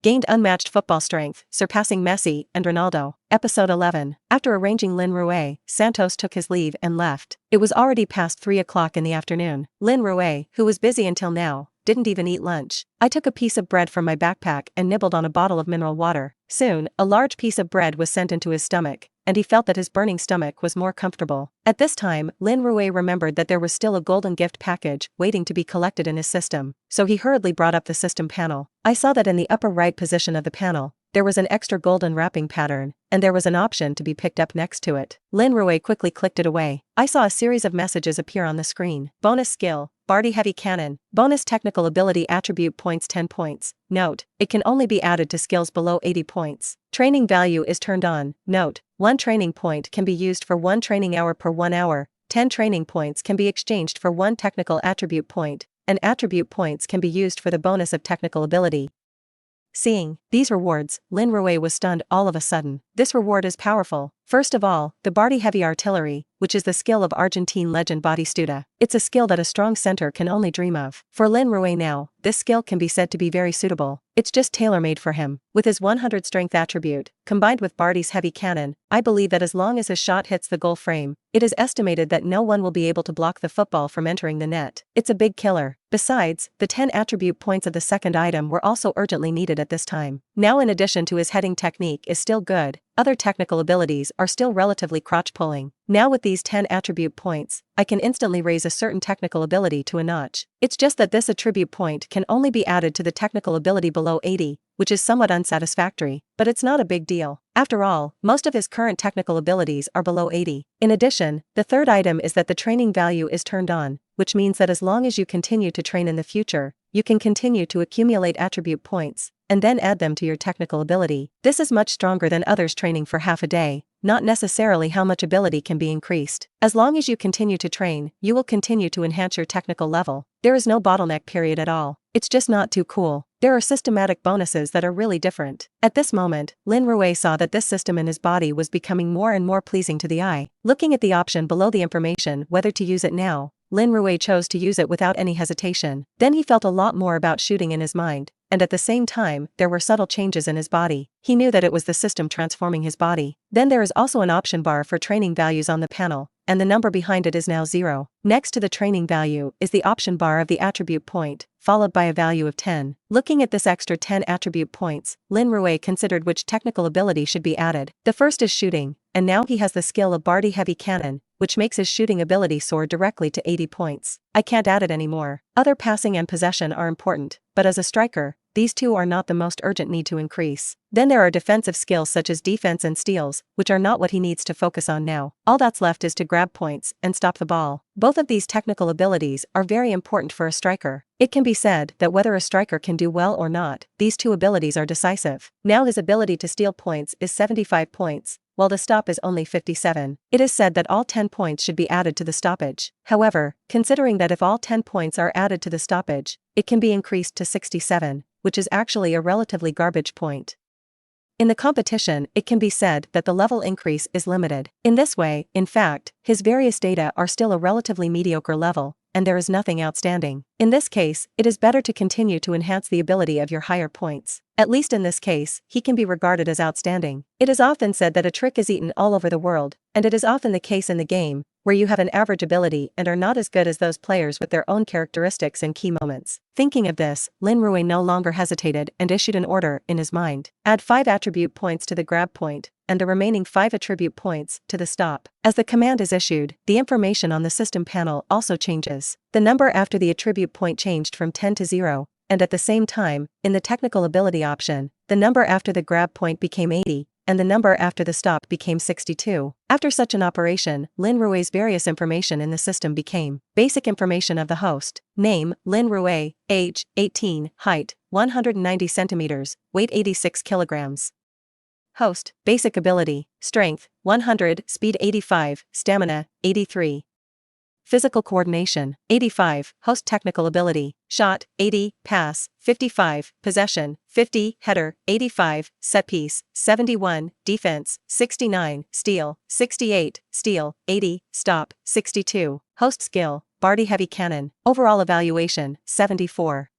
Gained unmatched football strength, surpassing Messi and Ronaldo. Episode 11. After arranging Lin Rui, Santos took his leave and left. It was already past 3 o'clock in the afternoon. Lin Rui, who was busy until now, didn't even eat lunch. I took a piece of bread from my backpack and nibbled on a bottle of mineral water. Soon, a large piece of bread was sent into his stomach, and he felt that his burning stomach was more comfortable. At this time, Lin Rui remembered that there was still a golden gift package waiting to be collected in his system, so he hurriedly brought up the system panel. I saw that in the upper right position of the panel, there was an extra golden wrapping pattern, and there was an option to be picked up next to it. Lin Rui quickly clicked it away. I saw a series of messages appear on the screen. Bonus skill, Hearty heavy cannon. Bonus technical ability attribute points 10 points. Note, it can only be added to skills below 80 points. Training value is turned on. Note, 1 training point can be used for 1 training hour per 1 hour. 10 training points can be exchanged for 1 technical attribute point, and attribute points can be used for the bonus of technical ability. Seeing these rewards, Lin Rui was stunned all of a sudden. This reward is powerful. First of all, the Hearty heavy artillery, which is the skill of Argentine legend Batistuta. It's a skill that a strong center can only dream of. For Lin Rui now, this skill can be said to be very suitable. It's just tailor-made for him. With his 100 strength attribute, combined with Hearty's heavy cannon, I believe that as long as his shot hits the goal frame, it is estimated that no one will be able to block the football from entering the net. It's a big killer. Besides, the 10 attribute points of the second item were also urgently needed at this time. Now, in addition to his heading technique is still good, other technical abilities are still relatively crotch-pulling. Now with these 10 attribute points, I can instantly raise a certain technical ability to a notch. It's just that this attribute point can only be added to the technical ability below 80, which is somewhat unsatisfactory, but it's not a big deal. After all, most of his current technical abilities are below 80. In addition, the third item is that the training value is turned on, which means that as long as you continue to train in the future, you can continue to accumulate attribute points, and then add them to your technical ability. This is much stronger than others training for half a day, not necessarily how much ability can be increased. As long as you continue to train, you will continue to enhance your technical level. There is no bottleneck period at all. It's just not too cool. There are systematic bonuses that are really different. At this moment, Lin Rui saw that this system in his body was becoming more and more pleasing to the eye. Looking at the option below the information whether to use it now, Lin Rui chose to use it without any hesitation. Then he felt a lot more about shooting in his mind, and at the same time, there were subtle changes in his body. He knew that it was the system transforming his body. Then there is also an option bar for training values on the panel, and the number behind it is now 0. Next to the training value is the option bar of the attribute point, followed by a value of 10. Looking at this extra 10 attribute points, Lin Rui considered which technical ability should be added. The first is shooting, and now he has the skill of Hearty heavy cannon, which makes his shooting ability soar directly to 80 points. I can't add it anymore. Other passing and possession are important, but as a striker, these two are not the most urgent need to increase. Then there are defensive skills such as defense and steals, which are not what he needs to focus on now. All that's left is to grab points and stop the ball. Both of these technical abilities are very important for a striker. It can be said that whether a striker can do well or not, these two abilities are decisive. Now his ability to steal points is 75 points, while the stop is only 57. It is said that all 10 points should be added to the stoppage. However, considering that if all 10 points are added to the stoppage, it can be increased to 67, which is actually a relatively garbage point. In the competition, it can be said that the level increase is limited. In this way, in fact, his various data are still a relatively mediocre level, and there is nothing outstanding. In this case, it is better to continue to enhance the ability of your higher points. At least in this case, he can be regarded as outstanding. It is often said that a trick is eaten all over the world, and it is often the case in the game, where you have an average ability and are not as good as those players with their own characteristics and key moments. Thinking of this, Lin Rui no longer hesitated and issued an order in his mind. Add 5 attribute points to the grab point, and the remaining 5 attribute points to the stop. As the command is issued, the information on the system panel also changes. The number after the attribute point changed from 10 to 0, and at the same time, in the technical ability option, the number after the grab point became 80, and the number after the stop became 62. After such an operation, Lin Rui's various information in the system became: basic information of the host, name, Lin Rui, age, 18, height, 190 centimeters, weight 86 kilograms. Host, basic ability, strength, 100, speed 85, stamina, 83. Physical coordination, 85, host technical ability, shot, 80, pass, 55, possession, 50, header, 85, set piece, 71, defense, 69, steal, 68, steal, 80, stop, 62, host skill, Hearty heavy cannon, overall evaluation, 74.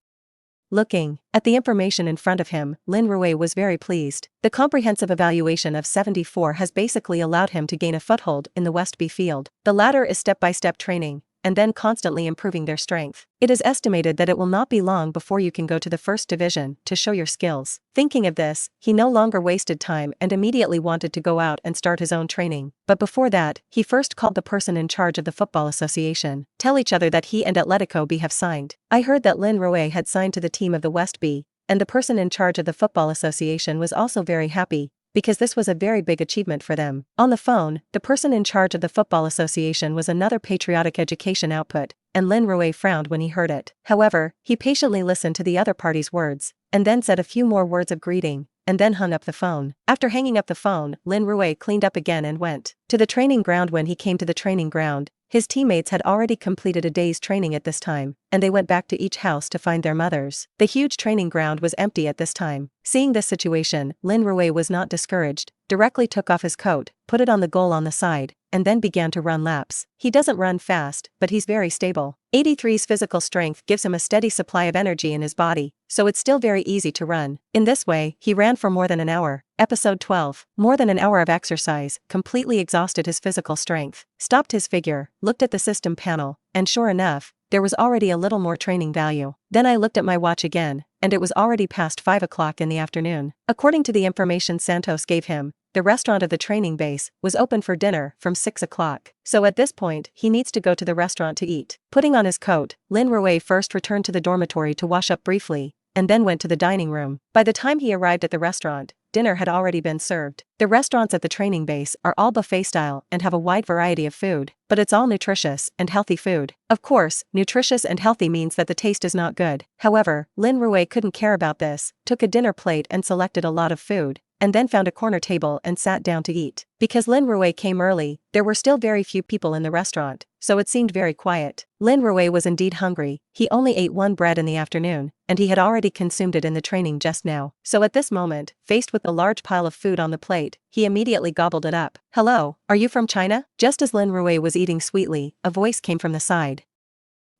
Looking at the information in front of him, Lin Rui was very pleased. The comprehensive evaluation of 74 has basically allowed him to gain a foothold in the West B field. The latter is step-by-step training, and then constantly improving their strength. It is estimated that it will not be long before you can go to the first division to show your skills. Thinking of this, he no longer wasted time and immediately wanted to go out and start his own training. But before that, he first called the person in charge of the football association. Tell each other that he and Atletico B have signed. I heard that Lin Rui had signed to the team of the West B, and the person in charge of the football association was also very happy, because this was a very big achievement for them. On the phone, the person in charge of the football association was another patriotic education output, and Lin Rui frowned when he heard it. However, he patiently listened to the other party's words, and then said a few more words of greeting, and then hung up the phone. After hanging up the phone, Lin Rui cleaned up again and went to the training ground. When he came to the training ground, his teammates had already completed a day's training at this time, and they went back to each house to find their mothers. The huge training ground was empty at this time. Seeing this situation, Lin Rui was not discouraged, directly took off his coat, put it on the goal on the side, and then began to run laps. He doesn't run fast, but he's very stable. 83's physical strength gives him a steady supply of energy in his body, so it's still very easy to run. In this way, he ran for more than an hour. Episode 12. More than an hour of exercise, completely exhausted his physical strength, stopped his figure, looked at the system panel, and sure enough, there was already a little more training value. Then I looked at my watch again, and it was already past 5 o'clock in the afternoon. According to the information Santos gave him, the restaurant of the training base was open for dinner from 6 o'clock. So at this point, he needs to go to the restaurant to eat. Putting on his coat, Lin Rui first returned to the dormitory to wash up briefly, and then went to the dining room. By the time he arrived at the restaurant, dinner had already been served. The restaurants at the training base are all buffet style and have a wide variety of food, but it's all nutritious and healthy food. Of course, nutritious and healthy means that the taste is not good. However, Lin Rui couldn't care about this, took a dinner plate and selected a lot of food, and then found a corner table and sat down to eat. Because Lin Rui came early, there were still very few people in the restaurant, so it seemed very quiet. Lin Rui was indeed hungry. He only ate one bread in the afternoon, and he had already consumed it in the training just now. So at this moment, faced with a large pile of food on the plate, he immediately gobbled it up. "Hello, are you from China?" Just as Lin Rui was eating sweetly, a voice came from the side,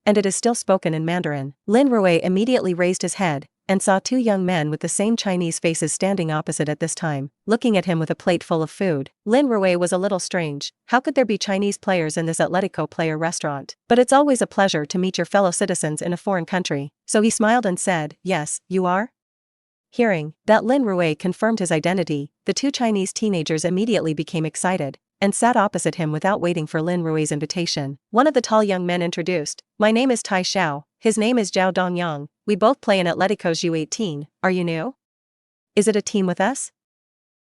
and it is still spoken in Mandarin. Lin Rui immediately raised his head, and saw two young men with the same Chinese faces standing opposite at this time, looking at him with a plate full of food. Lin Rui was a little strange. How could there be Chinese players in this Atletico player restaurant? But it's always a pleasure to meet your fellow citizens in a foreign country. So he smiled and said, "Yes, you are?" Hearing that Lin Rui confirmed his identity, the two Chinese teenagers immediately became excited, and sat opposite him without waiting for Lin Rui's invitation. One of the tall young men introduced, "My name is Tai Xiao, his name is Zhao Dongyang, we both play in Atletico's U18, are you new? Is it a team with us?"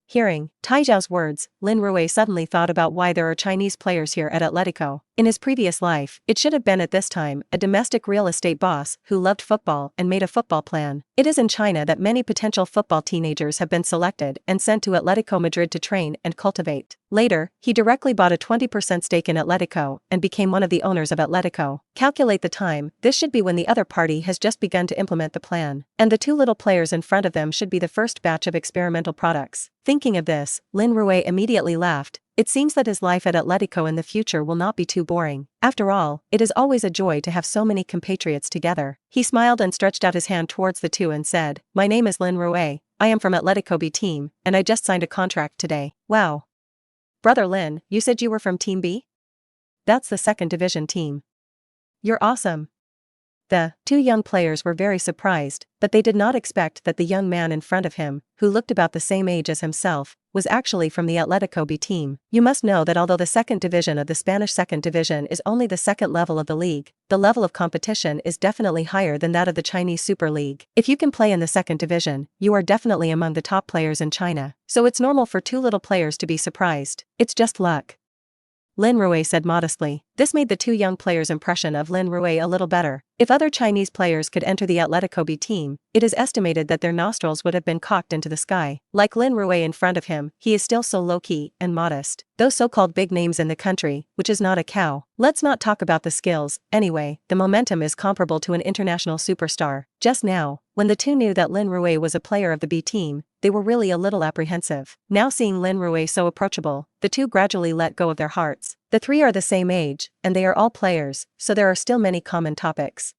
Hearing Tai Xiao's words, Lin Rui suddenly thought about why there are Chinese players here at Atletico. In his previous life, it should have been at this time a domestic real estate boss who loved football and made a football plan. It is in China that many potential football teenagers have been selected and sent to Atletico Madrid to train and cultivate. Later, he directly bought a 20% stake in Atletico and became one of the owners of Atletico. Calculate the time, this should be when the other party has just begun to implement the plan, and the two little players in front of them should be the first batch of experimental products. Thinking of this, Lin Rui immediately laughed. It seems that his life at Atletico in the future will not be too boring. After all, it is always a joy to have so many compatriots together. He smiled and stretched out his hand towards the two and said, "My name is Lin Rui, I am from Atletico B team, and I just signed a contract today." "Wow. Brother Lin, you said you were from Team B? That's the second division team. You're awesome." The two young players were very surprised, but they did not expect that the young man in front of him, who looked about the same age as himself, was actually from the Atletico B team. You must know that although the second division of the Spanish second division is only the second level of the league, the level of competition is definitely higher than that of the Chinese Super League. If you can play in the second division, you are definitely among the top players in China. So it's normal for two little players to be surprised. It's just luck, Lin Rui said modestly. This made the two young players' impression of Lin Rui a little better. If other Chinese players could enter the Atletico B team, it is estimated that their nostrils would have been cocked into the sky. Like Lin Rui in front of him, he is still so low-key and modest. Those so-called big names in the country, which is not a cow. Let's not talk about the skills. Anyway, the momentum is comparable to an international superstar. Just now, when the two knew that Lin Rui was a player of the B team, they were really a little apprehensive. Now seeing Lin Rui so approachable, the two gradually let go of their hearts. The three are the same age, and they are all players, so there are still many common topics.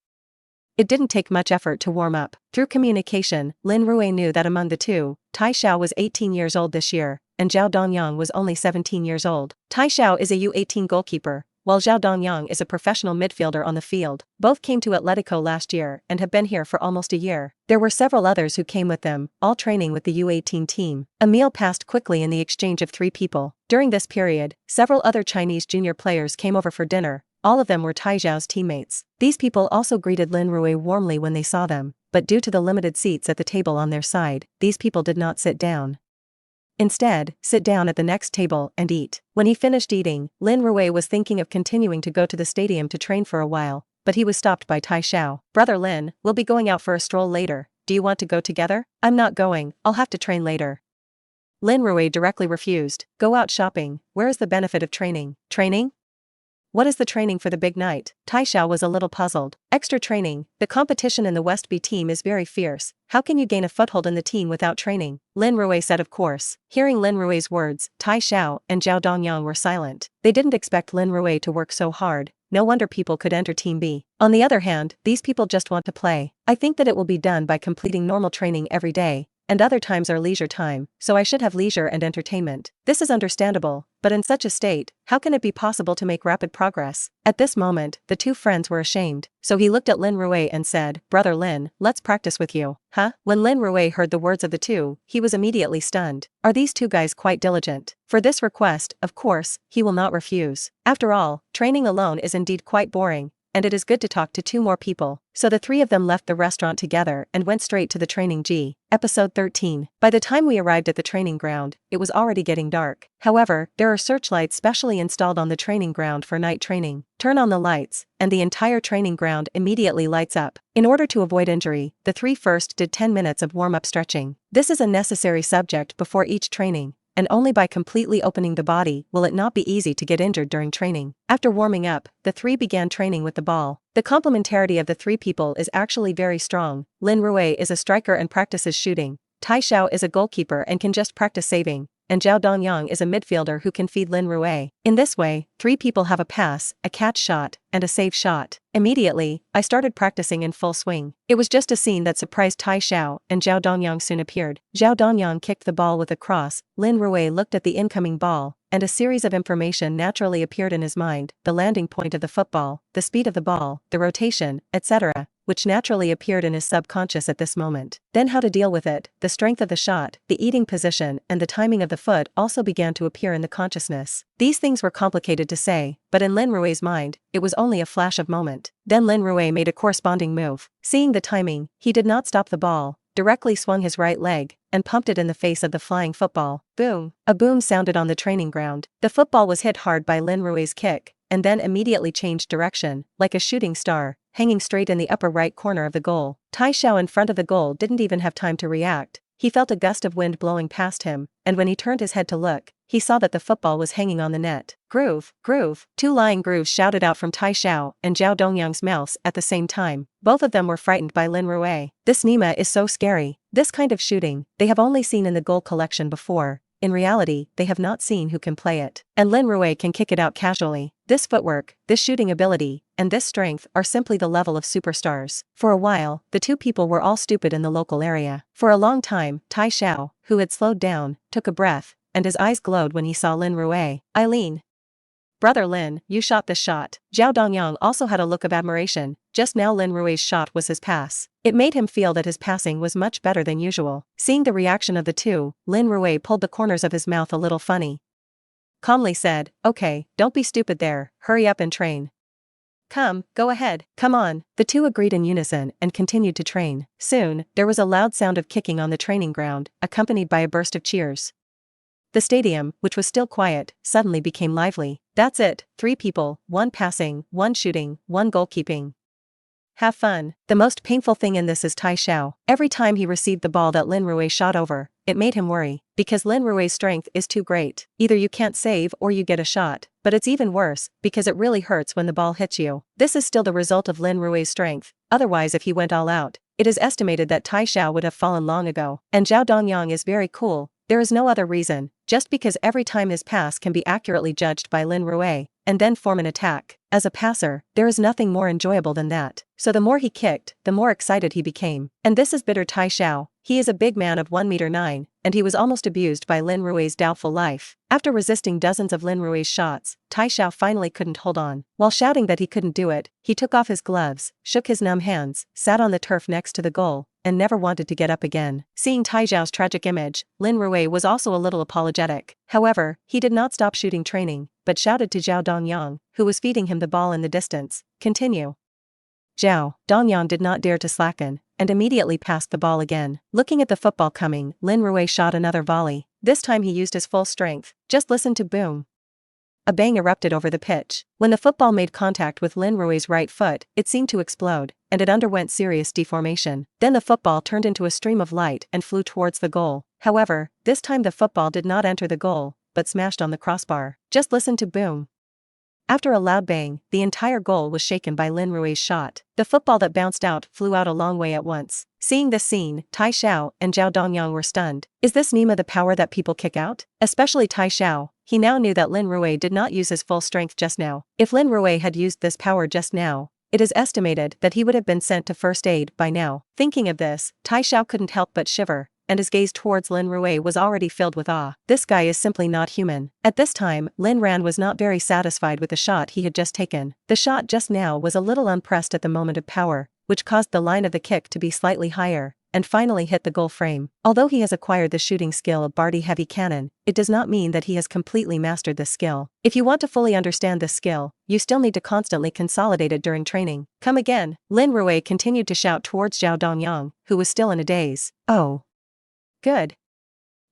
It didn't take much effort to warm up. Through communication, Lin Rui knew that among the two, Tai Xiao was 18 years old this year, and Zhao Dongyang was only 17 years old. Tai Xiao is a U18 goalkeeper, while Zhao Dongyang is a professional midfielder on the field. Both came to Atletico last year and have been here for almost a year. There were several others who came with them, all training with the U18 team. A meal passed quickly in the exchange of 3 people. During this period, several other Chinese junior players came over for dinner. All of them were Tai Xiao's teammates. These people also greeted Lin Rui warmly when they saw them, but due to the limited seats at the table on their side, these people did not sit down. Instead, sit down at the next table and eat. When he finished eating, Lin Rui was thinking of continuing to go to the stadium to train for a while, but he was stopped by Tai Xiao. "Brother Lin, we'll be going out for a stroll later. Do you want to go together?" "I'm not going, I'll have to train later." Lin Rui directly refused. "Go out shopping, where is the benefit of training?" "Training? What is the training for the big night?" Tai Xiao was a little puzzled. "Extra training, the competition in the West B team is very fierce. How can you gain a foothold in the team without training?" Lin Rui said of course. Hearing Lin Rui's words, Tai Xiao and Zhao Dongyang were silent. They didn't expect Lin Rui to work so hard. No wonder people could enter Team B. On the other hand, these people just want to play. "I think that it will be done by completing normal training every day, and other times are leisure time, so I should have leisure and entertainment." This is understandable, but in such a state, how can it be possible to make rapid progress? At this moment, the two friends were ashamed, so he looked at Lin Rui and said, "Brother Lin, let's practice with you." "Huh?" When Lin Rui heard the words of the two, he was immediately stunned. Are these two guys quite diligent? For this request, of course, he will not refuse. After all, training alone is indeed quite boring, and it is good to talk to 2 more people. So the 3 of them left the restaurant together and went straight to the training G. Episode 13. By the time we arrived at the training ground, it was already getting dark. However, there are searchlights specially installed on the training ground for night training. Turn on the lights, and the entire training ground immediately lights up. In order to avoid injury, the 3 first did 10 minutes of warm-up stretching. This is a necessary subject before each training, and only by completely opening the body will it not be easy to get injured during training. After warming up, the 3 began training with the ball. The complementarity of the 3 people is actually very strong. Lin Rui is a striker and practices shooting. Tai Xiao is a goalkeeper and can just practice saving. And Zhao Dongyang is a midfielder who can feed Lin Rui. In this way, 3 people have a pass, a catch shot, and a save shot. Immediately, I started practicing in full swing. It was just a scene that surprised Tai Xiao, and Zhao Dongyang soon appeared. Zhao Dongyang kicked the ball with a cross, Lin Rui looked at the incoming ball, and a series of information naturally appeared in his mind: the landing point of the football, the speed of the ball, the rotation, etc., which naturally appeared in his subconscious at this moment. Then how to deal with it, the strength of the shot, the eating position, and the timing of the foot also began to appear in the consciousness. These things were complicated to say, but in Lin Rui's mind, it was only a flash of moment. Then Lin Rui made a corresponding move. Seeing the timing, he did not stop the ball, directly swung his right leg, and pumped it in the face of the flying football. Boom! A boom sounded on the training ground. The football was hit hard by Lin Rui's kick, and then immediately changed direction, like a shooting star, hanging straight in the upper right corner of the goal. Tai Xiao in front of the goal didn't even have time to react. He felt a gust of wind blowing past him, and when he turned his head to look, he saw that the football was hanging on the net. "Groove! Groove!" 2 lying grooves shouted out from Tai Xiao and Zhao Dongyang's mouths at the same time. Both of them were frightened by Lin Rui. This Nima is so scary. This kind of shooting, they have only seen in the goal collection before. In reality, they have not seen who can play it. And Lin Rui can kick it out casually. This footwork, this shooting ability, and this strength are simply the level of superstars. For a while, the 2 people were all stupid in the local area. For a long time, Tai Xiao, who had slowed down, took a breath, and his eyes glowed when he saw Lin Rui. "Eileen. Brother Lin, you shot this shot." Zhao Dongyang also had a look of admiration. Just now Lin Rui's shot was his pass. It made him feel that his passing was much better than usual. Seeing the reaction of the 2, Lin Rui pulled the corners of his mouth a little funny. Calmly said, "Okay, don't be stupid there, hurry up and train. Come, go ahead, come on." The 2 agreed in unison and continued to train. Soon, there was a loud sound of kicking on the training ground, accompanied by a burst of cheers. The stadium, which was still quiet, suddenly became lively. "That's it, 3 people, 1 passing, 1 shooting, 1 goalkeeping. Have fun." The most painful thing in this is Tai Xiao. Every time he received the ball that Lin Rui shot over, it made him worry, because Lin Rui's strength is too great. Either you can't save or you get a shot, but it's even worse, because it really hurts when the ball hits you. This is still the result of Lin Rui's strength. Otherwise, if he went all out, it is estimated that Tai Xiao would have fallen long ago. And Zhao Dongyang is very cool. There is no other reason, just because every time his pass can be accurately judged by Lin Rui, and then form an attack. As a passer, there is nothing more enjoyable than that. So the more he kicked, the more excited he became. And this is bitter Tai Xiao. He is a big man of 1 meter 9, and he was almost abused by Lin Rui's doubtful life. After resisting dozens of Lin Rui's shots, Tai Xiao finally couldn't hold on. While shouting that he couldn't do it, he took off his gloves, shook his numb hands, sat on the turf next to the goal, and never wanted to get up again. Seeing Tai Xiao's tragic image, Lin Rui was also a little apologetic. However, he did not stop shooting training, but shouted to Zhao Dongyang, who was feeding him the ball in the distance, "Continue." Zhao Dongyang did not dare to slacken, and immediately passed the ball again. Looking at the football coming, Lin Rui shot another volley. This time he used his full strength. Just listen to boom. A bang erupted over the pitch. When the football made contact with Lin Rui's right foot, it seemed to explode, and it underwent serious deformation. Then the football turned into a stream of light and flew towards the goal. However, this time the football did not enter the goal, but smashed on the crossbar. Just listen to boom. After a loud bang, the entire goal was shaken by Lin Rui's shot. The football that bounced out flew out a long way at once. Seeing this scene, Tai Xiao and Zhao Dongyang were stunned. Is this Nima the power that people kick out? Especially Tai Xiao. He now knew that Lin Rui did not use his full strength just now. If Lin Rui had used this power just now, it is estimated that he would have been sent to first aid by now. Thinking of this, Tai Xiao couldn't help but shiver, and his gaze towards Lin Rui was already filled with awe. This guy is simply not human. At this time, Lin Ran was not very satisfied with the shot he had just taken. The shot just now was a little unpressed at the moment of power, which caused the line of the kick to be slightly higher, and finally hit the goal frame. Although he has acquired the shooting skill of Barty Heavy Cannon, it does not mean that he has completely mastered this skill. If you want to fully understand this skill, you still need to constantly consolidate it during training. Come again. Lin Rui continued to shout towards Zhao Dongyang, who was still in a daze. Oh. Good.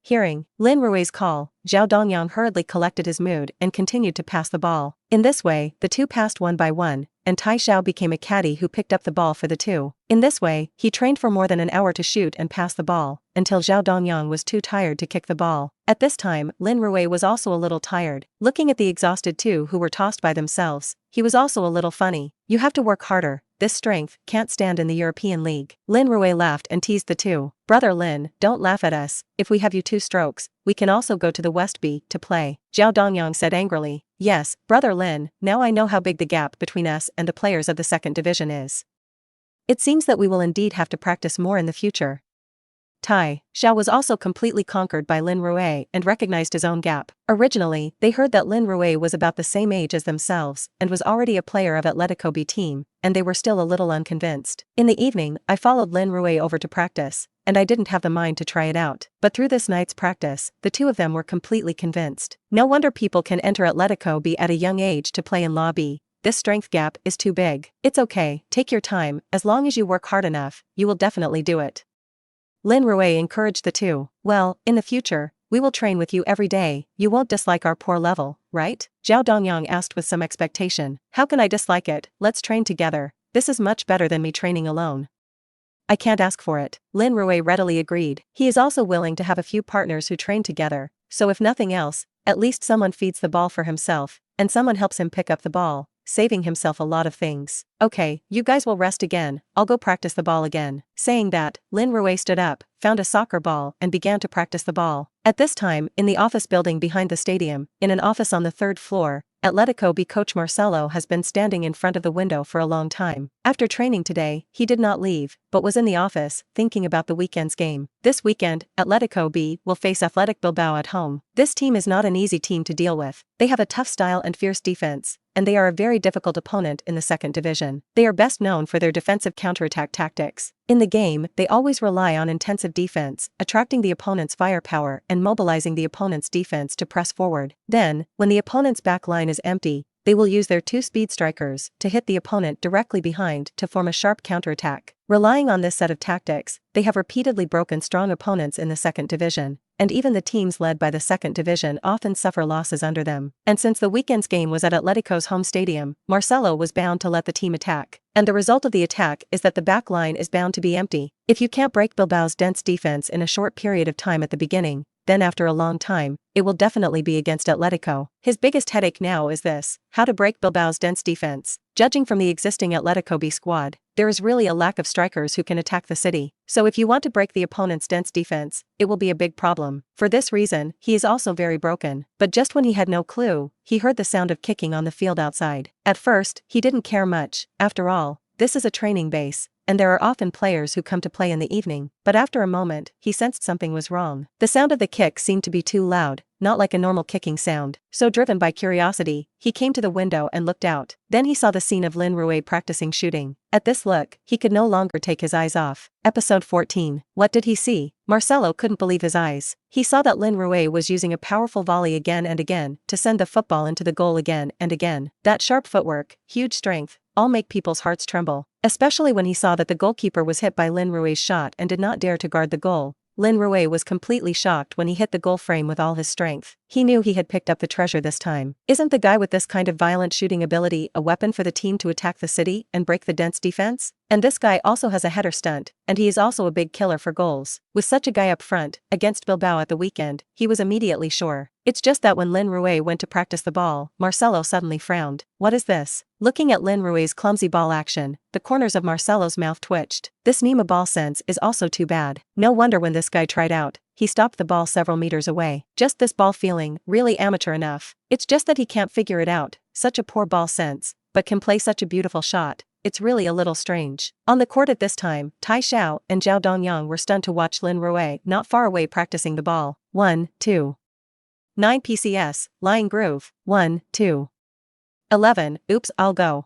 Hearing Lin Rui's call, Zhao Dongyang hurriedly collected his mood and continued to pass the ball. In this way, the two passed one by one, and Tai Xiao became a caddy who picked up the ball for the two. In this way, he trained for more than an hour to shoot and pass the ball, until Zhao Dongyang was too tired to kick the ball. At this time, Lin Rui was also a little tired. Looking at the exhausted two who were tossed by themselves, he was also a little funny. You have to work harder. This strength can't stand in the European League. Lin Rui laughed and teased the two. Brother Lin, don't laugh at us. If we have you 2 strokes, we can also go to the West B to play. Zhao Dongyang said angrily. Yes, Brother Lin, now I know how big the gap between us and the players of the second division is. It seems that we will indeed have to practice more in the future. Tai Xiao was also completely conquered by Lin Rui and recognized his own gap. Originally, they heard that Lin Rui was about the same age as themselves and was already a player of Atletico B team, and they were still a little unconvinced. In the evening, I followed Lin Rui over to practice, and I didn't have the mind to try it out. But through this night's practice, the two of them were completely convinced. No wonder people can enter Atletico B at a young age to play in La B. This strength gap is too big. It's okay, take your time, as long as you work hard enough, you will definitely do it. Lin Rui encouraged the two. Well, in the future, we will train with you every day. You won't dislike our poor level, right? Zhao Dongyang asked with some expectation. How can I dislike it? Let's train together. This is much better than me training alone. I can't ask for it. Lin Rui readily agreed. He is also willing to have a few partners who train together, so if nothing else, at least someone feeds the ball for himself, and someone helps him pick up the ball, saving himself a lot of things. Okay, you guys will rest again, I'll go practice the ball again. Saying that, Lin Rui stood up, found a soccer ball and began to practice the ball. At this time, in the office building behind the stadium, in an office on the 3rd floor, Atletico B coach Marcelo has been standing in front of the window for a long time. After training today, he did not leave, but was in the office, thinking about the weekend's game. This weekend, Atletico B will face Athletic Bilbao at home. This team is not an easy team to deal with. They have a tough style and fierce defense, and they are a very difficult opponent in the second division. They are best known for their defensive counterattack tactics. In the game, they always rely on intensive defense, attracting the opponent's firepower and mobilizing the opponent's defense to press forward. Then, when the opponent's back line is empty, they will use their 2 speed strikers to hit the opponent directly behind to form a sharp counterattack. Relying on this set of tactics, they have repeatedly broken strong opponents in the second division, and even the teams led by the second division often suffer losses under them. And since the weekend's game was at Atletico's home stadium, Marcelo was bound to let the team attack. And the result of the attack is that the back line is bound to be empty. If you can't break Bilbao's dense defense in a short period of time at the beginning, then after a long time, it will definitely be against Atletico. His biggest headache now is this: how to break Bilbao's dense defense. Judging from the existing Atletico B squad, there is really a lack of strikers who can attack the city. So if you want to break the opponent's dense defense, it will be a big problem. For this reason, he is also very broken. But just when he had no clue, he heard the sound of kicking on the field outside. At first, he didn't care much. After all, this is a training base, and there are often players who come to play in the evening. But after a moment, he sensed something was wrong. The sound of the kick seemed to be too loud, not like a normal kicking sound. So driven by curiosity, he came to the window and looked out. Then he saw the scene of Lin Rui practicing shooting. At this look, he could no longer take his eyes off. Episode 14. What did he see? Marcelo couldn't believe his eyes. He saw that Lin Rui was using a powerful volley again and again to send the football into the goal again and again. That sharp footwork, huge strength, all make people's hearts tremble. Especially when he saw that the goalkeeper was hit by Lin Rui's shot and did not dare to guard the goal. Lin Rui was completely shocked when he hit the goal frame with all his strength. He knew he had picked up the treasure this time. Isn't the guy with this kind of violent shooting ability a weapon for the team to attack the city and break the dense defense? And this guy also has a header stunt, and he is also a big killer for goals. With such a guy up front, against Bilbao at the weekend, he was immediately sure. It's just that when Lin Rui went to practice the ball, Marcelo suddenly frowned. What is this? Looking at Lin Rui's clumsy ball action, the corners of Marcelo's mouth twitched. This Nima ball sense is also too bad. No wonder when this guy tried out, he stopped the ball several meters away. Just this ball feeling, really amateur enough. It's just that he can't figure it out. Such a poor ball sense, but can play such a beautiful shot. It's really a little strange. On the court at this time, Tai Xiao and Zhao Dongyang were stunned to watch Lin Rui not far away practicing the ball. 1, 2. 9 PCS, lying groove. 1, 2. 11, oops, I'll go.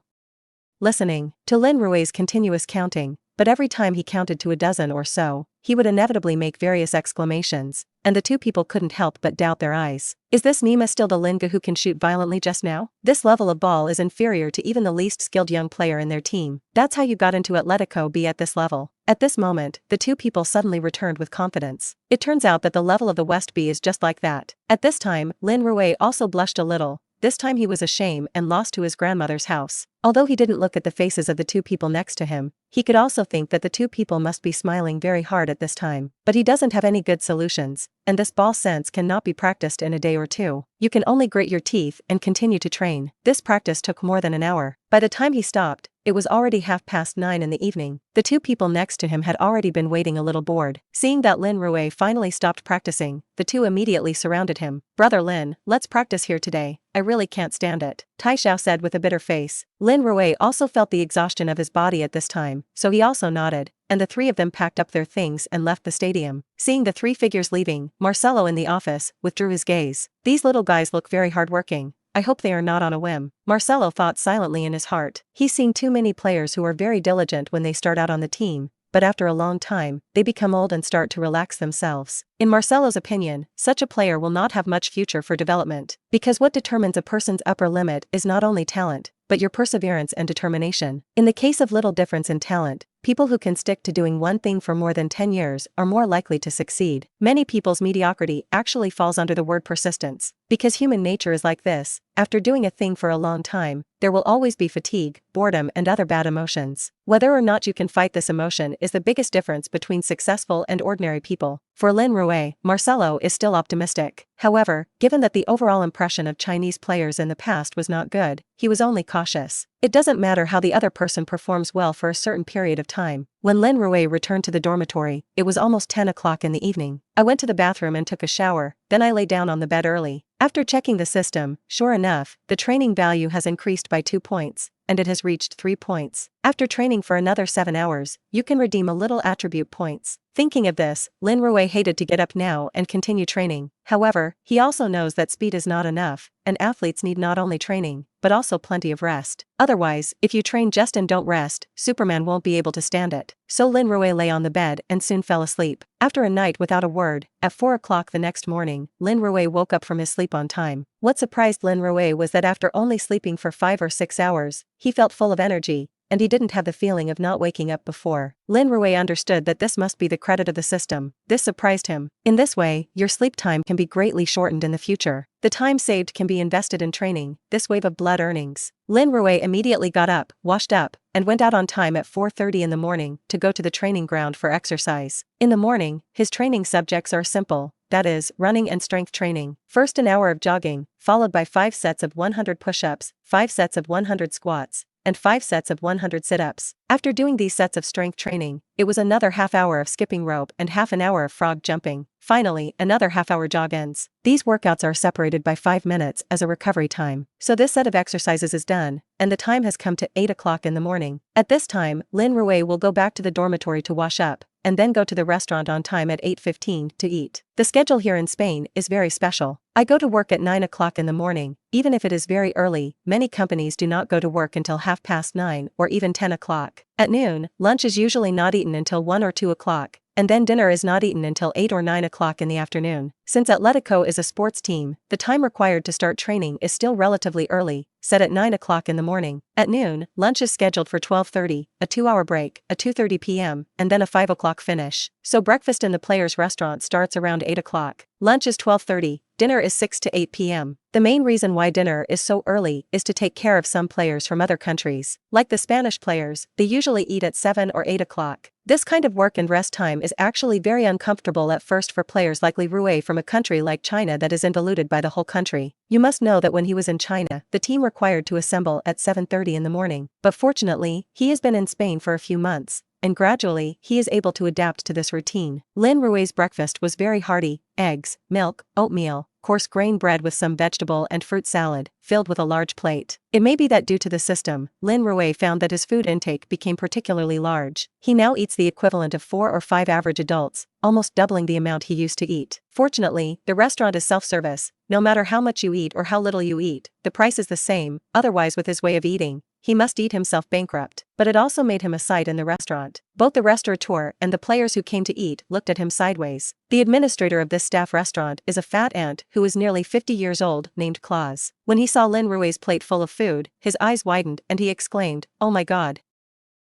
Listening to Lin Rui's continuous counting, but every time he counted to a dozen or so, he would inevitably make various exclamations, and the two people couldn't help but doubt their eyes. Is this Nima still the Linga who can shoot violently just now? This level of ball is inferior to even the least skilled young player in their team. That's how you got into Atletico B at this level. At this moment, the two people suddenly returned with confidence. It turns out that the level of the West B is just like that. At this time, Lin Rui also blushed a little. This time he was ashamed and lost to his grandmother's house. Although he didn't look at the faces of the two people next to him, he could also think that the two people must be smiling very hard at this time. But he doesn't have any good solutions, and this ball sense cannot be practiced in a day or two. You can only grit your teeth and continue to train. This practice took more than an hour. By the time he stopped, it was already 9:30 in the evening. The two people next to him had already been waiting a little bored. Seeing that Lin Rui finally stopped practicing, the two immediately surrounded him. Brother Lin, let's practice here today. I really can't stand it, Tai Xiao said with a bitter face. Lin Rui also felt the exhaustion of his body at this time, so he also nodded, and the three of them packed up their things and left the stadium. Seeing the three figures leaving, Marcelo in the office withdrew his gaze. These little guys look very hardworking. I hope they are not on a whim, Marcelo thought silently in his heart. He's seen too many players who are very diligent when they start out on the team, but after a long time, they become old and start to relax themselves. In Marcelo's opinion, such a player will not have much future for development, because what determines a person's upper limit is not only talent, but your perseverance and determination. In the case of little difference in talent, people who can stick to doing one thing for more than 10 years are more likely to succeed. Many people's mediocrity actually falls under the word persistence, because human nature is like this. After doing a thing for a long time, there will always be fatigue, boredom, and other bad emotions. Whether or not you can fight this emotion is the biggest difference between successful and ordinary people. For Lin Rui, Marcelo is still optimistic. However, given that the overall impression of Chinese players in the past was not good, he was only cautious. It doesn't matter how the other person performs well for a certain period of time. When Lin Rui returned to the dormitory, it was almost 10 o'clock in the evening. I went to the bathroom and took a shower, then I lay down on the bed early. After checking the system, sure enough, the training value has increased by 2 points, and it has reached 3 points. After training for another 7 hours, you can redeem a little attribute points. Thinking of this, Lin Rui hated to get up now and continue training. However, he also knows that speed is not enough, and athletes need not only training, but also plenty of rest. Otherwise, if you train just and don't rest, Superman won't be able to stand it. So Lin Rui lay on the bed and soon fell asleep. After a night without a word, at 4 o'clock the next morning, Lin Rui woke up from his sleep on time. What surprised Lin Rui was that after only sleeping for 5 or 6 hours, he felt full of energy, and he didn't have the feeling of not waking up before. Lin Rui understood that this must be the credit of the system. This surprised him. In this way, your sleep time can be greatly shortened in the future. The time saved can be invested in training, this wave of blood earnings. Lin Rui immediately got up, washed up, and went out on time at 4:30 in the morning to go to the training ground for exercise. In the morning, his training subjects are simple. That is, running and strength training. First an hour of jogging, followed by 5 sets of 100 push-ups, 5 sets of 100 squats, and 5 sets of 100 sit-ups. After doing these sets of strength training, it was another half hour of skipping rope and half an hour of frog jumping. Finally, another half-hour jog ends. These workouts are separated by 5 minutes as a recovery time. So this set of exercises is done, and the time has come to 8 o'clock in the morning. At this time, Lin Rui will go back to the dormitory to wash up, and then go to the restaurant on time at 8:15 to eat. The schedule here in Spain is very special. I go to work at 9 o'clock in the morning, even if it is very early. Many companies do not go to work until 9:30 or even 10 o'clock. At noon, lunch is usually not eaten until 1 or 2 o'clock, and then dinner is not eaten until 8 or 9 o'clock in the afternoon. Since Atletico is a sports team, the time required to start training is still relatively early, set at 9 o'clock in the morning. At noon, lunch is scheduled for 12:30, a 2-hour break, a 2:30 p.m., and then a 5 o'clock finish. So breakfast in the players' restaurant starts around 8 o'clock. Lunch is 12:30, dinner is 6 to 8 p.m. The main reason why dinner is so early is to take care of some players from other countries. Like the Spanish players, they usually eat at 7 or 8 o'clock. This kind of work and rest time is actually very uncomfortable at first for players like Lin Rui from a country like China that is involuted by the whole country. You must know that when he was in China, the team required to assemble at 7:30 in the morning. But fortunately, he has been in Spain for a few months, and gradually, he is able to adapt to this routine. Lin Rui's breakfast was very hearty: eggs, milk, oatmeal, coarse grain bread with some vegetable and fruit salad, filled with a large plate. It may be that due to the system, Lin Rui found that his food intake became particularly large. He now eats the equivalent of 4 or 5 average adults, almost doubling the amount he used to eat. Fortunately, the restaurant is self-service. No matter how much you eat or how little you eat, the price is the same. Otherwise, with his way of eating, he must eat himself bankrupt. But it also made him a sight in the restaurant. Both the restaurateur and the players who came to eat looked at him sideways. The administrator of this staff restaurant is a fat ant who is nearly 50 years old, named Claus. When he saw Lin Rui's plate full of food, his eyes widened and he exclaimed, "Oh my God!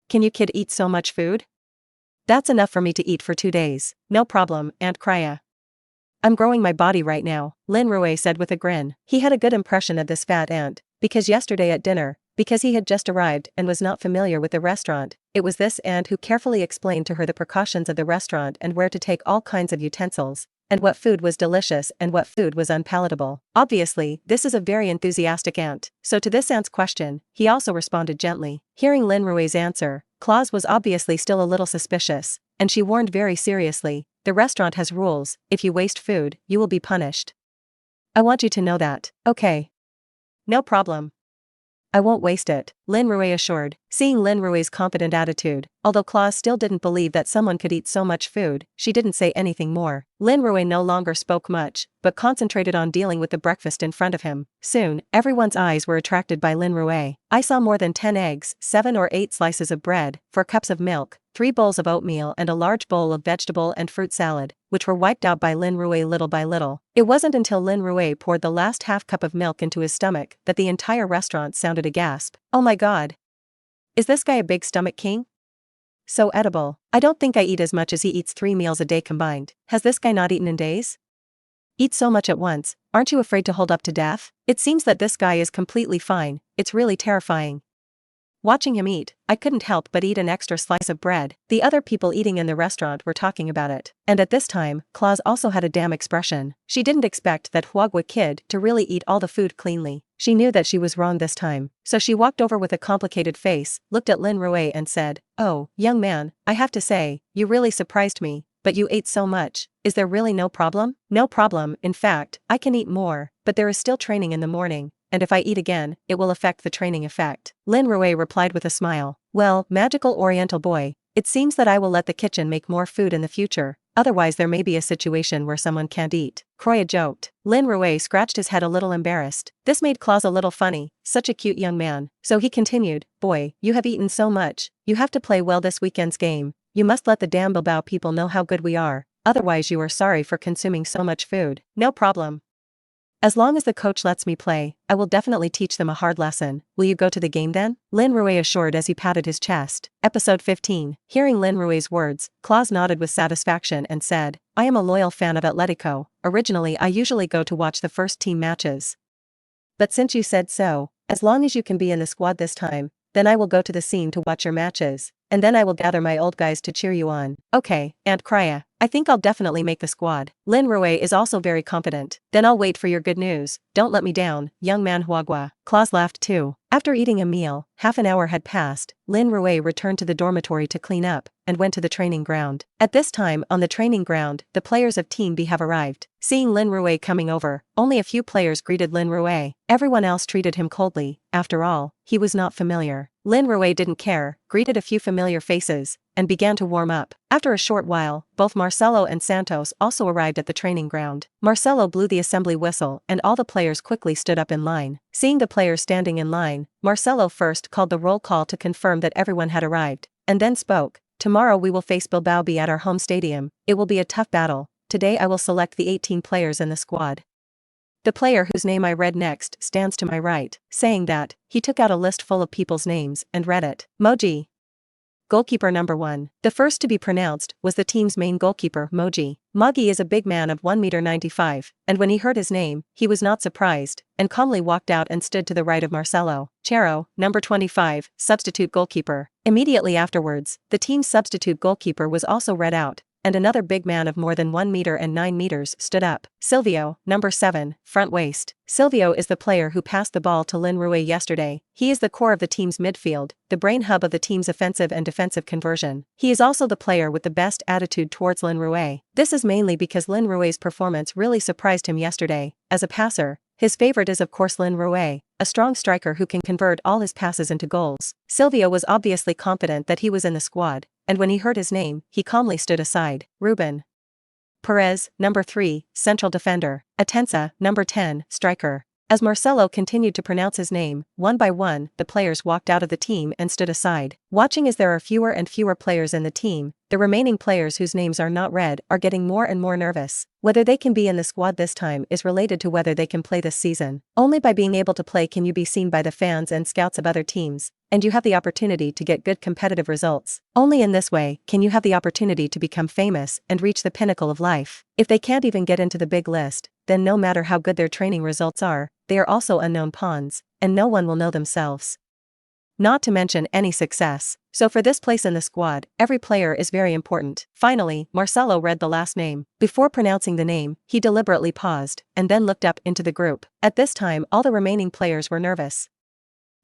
Can you kid eat so much food? That's enough for me to eat for 2 days." "No problem, Aunt Krya. I'm growing my body right now," Lin Rui said with a grin. He had a good impression of this fat ant, because yesterday at dinner, because he had just arrived and was not familiar with the restaurant, it was this ant who carefully explained to her the precautions of the restaurant and where to take all kinds of utensils, and what food was delicious and what food was unpalatable. Obviously, this is a very enthusiastic ant, so to this ant's question, he also responded gently. Hearing Lin Rui's answer, Claus was obviously still a little suspicious, and she warned very seriously, "The restaurant has rules. If you waste food, you will be punished. I want you to know that." "Okay. No problem. I won't waste it," Lin Rui assured. Seeing Lin Rui's confident attitude, although Claus still didn't believe that someone could eat so much food, she didn't say anything more. Lin Rui no longer spoke much, but concentrated on dealing with the breakfast in front of him. Soon, everyone's eyes were attracted by Lin Rui. I saw more than 10 eggs, 7 or 8 slices of bread, 4 cups of milk, 3 bowls of oatmeal and a large bowl of vegetable and fruit salad, which were wiped out by Lin Rui little by little. It wasn't until Lin Rui poured the last half cup of milk into his stomach that the entire restaurant sounded a gasp. "Oh my God! Is this guy a big stomach king? So edible. I don't think I eat as much as he eats 3 meals a day combined. Has this guy not eaten in days? Eat so much at once, aren't you afraid to hold up to death? It seems that this guy is completely fine. It's really terrifying." Watching him eat, I couldn't help but eat an extra slice of bread. The other people eating in the restaurant were talking about it. And at this time, Claus also had a damn expression. She didn't expect that Huagua kid to really eat all the food cleanly. She knew that she was wrong this time. So she walked over with a complicated face, looked at Lin Rui and said, "Oh, young man, I have to say, you really surprised me, but you ate so much. Is there really no problem?" "No problem, in fact, I can eat more, but there is still training in the morning. And if I eat again, it will affect the training effect." Lin Rui replied with a smile. "Well, magical oriental boy, it seems that I will let the kitchen make more food in the future, otherwise there may be a situation where someone can't eat." Croya joked. Lin Rui scratched his head a little embarrassed. This made Claus a little funny, such a cute young man. So he continued, "Boy, you have eaten so much, you have to play well this weekend's game. You must let the damn Bilbao people know how good we are, otherwise you are sorry for consuming so much food." "No problem. As long as the coach lets me play, I will definitely teach them a hard lesson. Will you go to the game then?" Lin Rui assured as he patted his chest. Episode 15. Hearing Lin Rui's words, Claus nodded with satisfaction and said, "I am a loyal fan of Atletico. Originally I usually go to watch the first team matches. But since you said so, as long as you can be in the squad this time, then I will go to the scene to watch your matches, and then I will gather my old guys to cheer you on." "Okay, Aunt Krya. I think I'll definitely make the squad." Lin Rui is also very confident. "Then I'll wait for your good news. Don't let me down, young man Huagua." Claus laughed too. After eating a meal, half an hour had passed. Lin Rui returned to the dormitory to clean up, and went to the training ground. At this time, on the training ground, the players of Team B have arrived. Seeing Lin Rui coming over, only a few players greeted Lin Rui. Everyone else treated him coldly. After all, he was not familiar. Lin Rui didn't care, greeted a few familiar faces, and began to warm up. After a short while, both Marcelo and Santos also arrived at the training ground. Marcelo blew the assembly whistle and all the players quickly stood up in line. Seeing the players standing in line, Marcelo first called the roll call to confirm that everyone had arrived, and then spoke. Tomorrow we will face Bilbao B at our home stadium. It will be a tough battle. Today I will select the 18 players in the squad. The player whose name I read next stands to my right. Saying that, he took out a list full of people's names and read it. Moji. Goalkeeper number 1. The first to be pronounced was the team's main goalkeeper, Moji. Mogi is a big man of 1.95 m, and when he heard his name, he was not surprised, and calmly walked out and stood to the right of Marcelo. Chero, number 25, substitute goalkeeper. Immediately afterwards, the team's substitute goalkeeper was also read out, and another big man of more than 1.9 m stood up. Silvio, number 7, front waist. Silvio is the player who passed the ball to Lin Rui yesterday. He is the core of the team's midfield, the brain hub of the team's offensive and defensive conversion. He is also the player with the best attitude towards Lin Rui. This is mainly because Lin Rui's performance really surprised him yesterday. As a passer, his favorite is of course Lin Rui, a strong striker who can convert all his passes into goals. Silvio was obviously confident that he was in the squad, and when he heard his name, he calmly stood aside. Ruben Perez, number 3, central defender. Atensa, number 10, striker. As Marcelo continued to pronounce his name, one by one, the players walked out of the team and stood aside. Watching as there are fewer and fewer players in the team, the remaining players whose names are not read are getting more and more nervous. Whether they can be in the squad this time is related to whether they can play this season. Only by being able to play can you be seen by the fans and scouts of other teams, and you have the opportunity to get good competitive results. Only in this way can you have the opportunity to become famous and reach the pinnacle of life. If they can't even get into the big list, then no matter how good their training results are, they are also unknown pawns, and no one will know themselves. Not to mention any success. So for this place in the squad, every player is very important. Finally, Marcelo read the last name. Before pronouncing the name, he deliberately paused, and then looked up into the group. At this time all the remaining players were nervous.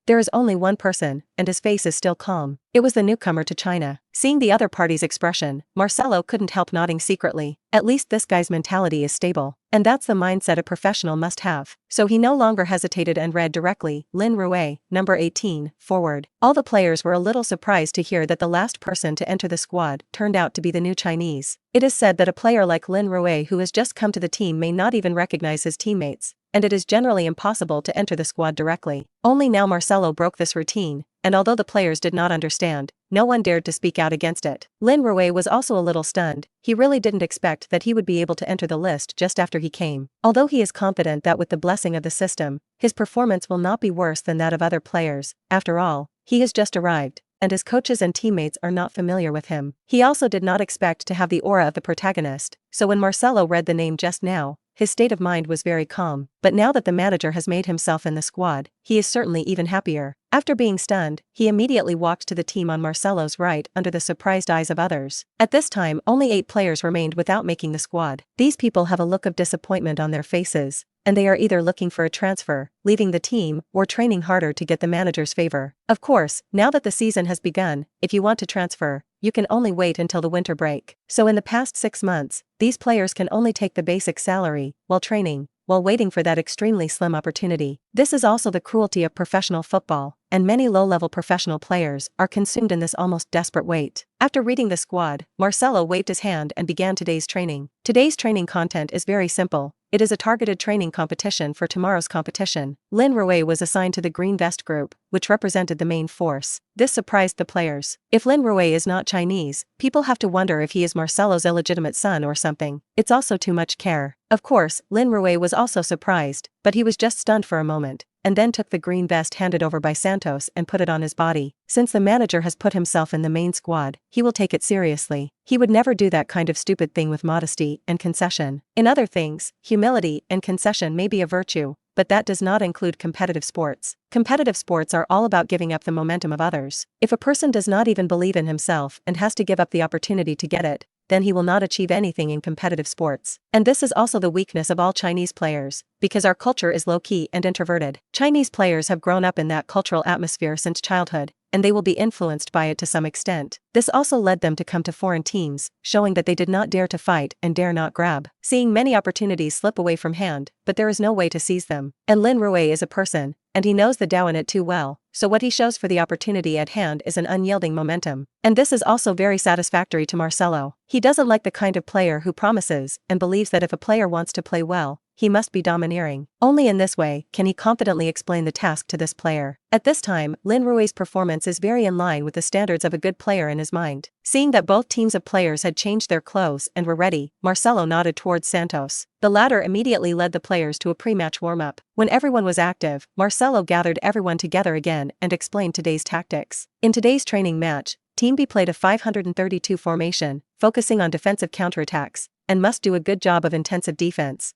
There is only one person, and his face is still calm. It was the newcomer to China. Seeing the other party's expression, Marcelo couldn't help nodding secretly. At least this guy's mentality is stable, and that's the mindset a professional must have. So he no longer hesitated and read directly, Lin Rui, number 18, forward. All the players were a little surprised to hear that the last person to enter the squad turned out to be the new Chinese. It is said that a player like Lin Rui who has just come to the team may not even recognize his teammates, and it is generally impossible to enter the squad directly. Only now Marcelo broke this routine, and although the players did not understand, no one dared to speak out against it. Lin Rui was also a little stunned. He really didn't expect that he would be able to enter the list just after he came. Although he is confident that with the blessing of the system, his performance will not be worse than that of other players. After all, he has just arrived, and his coaches and teammates are not familiar with him. He also did not expect to have the aura of the protagonist, so when Marcelo read the name just now, his state of mind was very calm. But now that the manager has made himself in the squad, he is certainly even happier. After being stunned, he immediately walked to the team on Marcelo's right under the surprised eyes of others. At this time only 8 players remained without making the squad. These people have a look of disappointment on their faces, and they are either looking for a transfer, leaving the team, or training harder to get the manager's favor. Of course, now that the season has begun, if you want to transfer, you can only wait until the winter break. So in the past 6 months, these players can only take the basic salary, while training, while waiting for that extremely slim opportunity. This is also the cruelty of professional football, and many low-level professional players are consumed in this almost desperate wait. After reading the squad, Marcelo waved his hand and began today's training. Today's training content is very simple. It is a targeted training competition for tomorrow's competition. Lin Rui was assigned to the green vest group, which represented the main force. This surprised the players. If Lin Rui is not Chinese, people have to wonder if he is Marcelo's illegitimate son or something. It's also too much care. Of course, Lin Rui was also surprised, but he was just stunned for a moment, and then took the green vest handed over by Santos and put it on his body. Since the manager has put himself in the main squad, he will take it seriously. He would never do that kind of stupid thing with modesty and concession. In other things, humility and concession may be a virtue, but that does not include competitive sports. Competitive sports are all about giving up the momentum of others. If a person does not even believe in himself and has to give up the opportunity to get it, then he will not achieve anything in competitive sports. And this is also the weakness of all Chinese players, because our culture is low-key and introverted. Chinese players have grown up in that cultural atmosphere since childhood, and they will be influenced by it to some extent. This also led them to come to foreign teams, showing that they did not dare to fight and dare not grab. Seeing many opportunities slip away from hand, but there is no way to seize them. And Lin Rui is a person, and he knows the Tao in it too well, so what he shows for the opportunity at hand is an unyielding momentum. And this is also very satisfactory to Marcelo. He doesn't like the kind of player who promises and believes that if a player wants to play well, he must be domineering. Only in this way can he confidently explain the task to this player. At this time, Lin Rui's performance is very in line with the standards of a good player in his mind. Seeing that both teams of players had changed their clothes and were ready, Marcelo nodded towards Santos. The latter immediately led the players to a pre-match warm-up. When everyone was active, Marcelo gathered everyone together again and explained today's tactics. In today's training match, Team B played a 532 formation, focusing on defensive counterattacks, and must do a good job of intensive defense.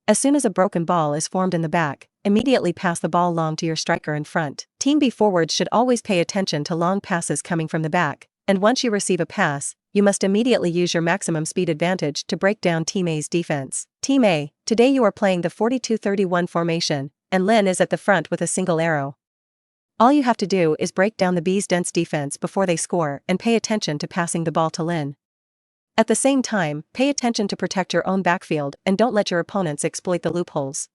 As soon as a broken ball is formed in the back, immediately pass the ball long to your striker in front. Team B forwards should always pay attention to long passes coming from the back, and once you receive a pass, you must immediately use your maximum speed advantage to break down Team A's defense. Team A, today you are playing the 42-31 formation, and Lin is at the front with a single arrow. All you have to do is break down the B's dense defense before they score and pay attention to passing the ball to Lin. At the same time, pay attention to protect your own backfield and don't let your opponents exploit the loopholes.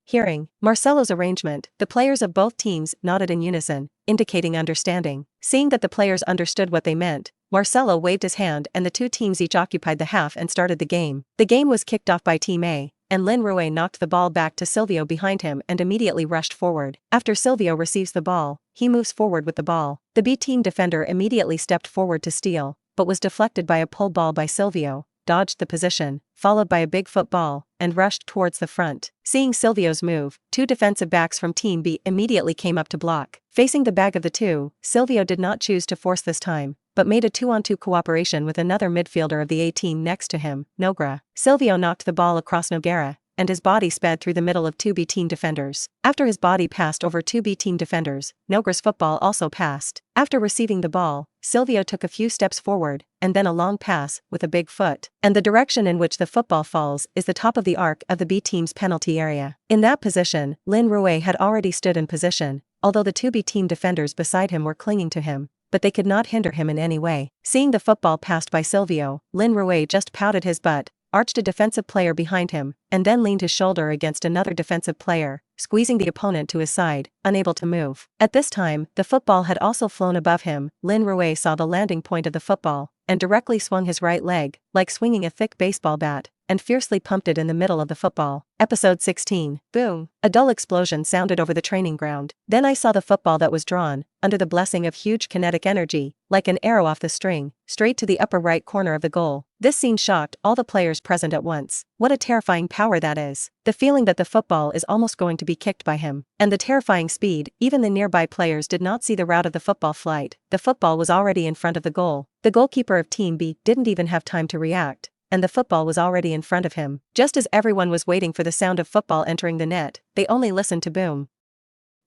Hearing Marcelo's arrangement, the players of both teams nodded in unison, indicating understanding. Seeing that the players understood what they meant, Marcelo waved his hand and the two teams each occupied the half and started the game. The game was kicked off by Team A, and Lin Rui knocked the ball back to Silvio behind him and immediately rushed forward. After Silvio receives the ball, he moves forward with the ball. The B team defender immediately stepped forward to steal, but was deflected by a pull ball by Silvio, dodged the position, followed by a big football, and rushed towards the front. Seeing Silvio's move, two defensive backs from Team B immediately came up to block. Facing the bag of the two, Silvio did not choose to force this time, but made a 2-on-2 cooperation with another midfielder of the A team next to him, Nogueira. Silvio knocked the ball across Nogueira, and his body sped through the middle of two B team defenders. After his body passed over two B team defenders, Nogueira's football also passed. After receiving the ball, Silvio took a few steps forward, and then a long pass with a big foot. And the direction in which the football falls is the top of the arc of the B team's penalty area. In that position, Lin Rui had already stood in position, although the two B team defenders beside him were clinging to him, but they could not hinder him in any way. Seeing the football passed by Silvio, Lin Rui just pouted his butt, arched a defensive player behind him, and then leaned his shoulder against another defensive player, squeezing the opponent to his side, unable to move. At this time, the football had also flown above him. Lin Rui saw the landing point of the football, and directly swung his right leg, like swinging a thick baseball bat, and fiercely pumped it in the middle of the football. Episode 16. Boom! A dull explosion sounded over the training ground. Then I saw the football that was drawn, under the blessing of huge kinetic energy, like an arrow off the string, straight to the upper right corner of the goal. This scene shocked all the players present at once. What a terrifying power that is. The feeling that the football is almost going to be kicked by him. And the terrifying speed, even the nearby players did not see the route of the football flight. The football was already in front of the goal. The goalkeeper of Team B didn't even have time to react, and the football was already in front of him. Just as everyone was waiting for the sound of football entering the net, they only listened to boom.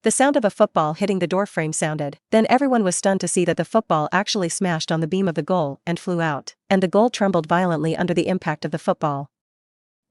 The sound of a football hitting the doorframe sounded. Then everyone was stunned to see that the football actually smashed on the beam of the goal and flew out, and the goal trembled violently under the impact of the football.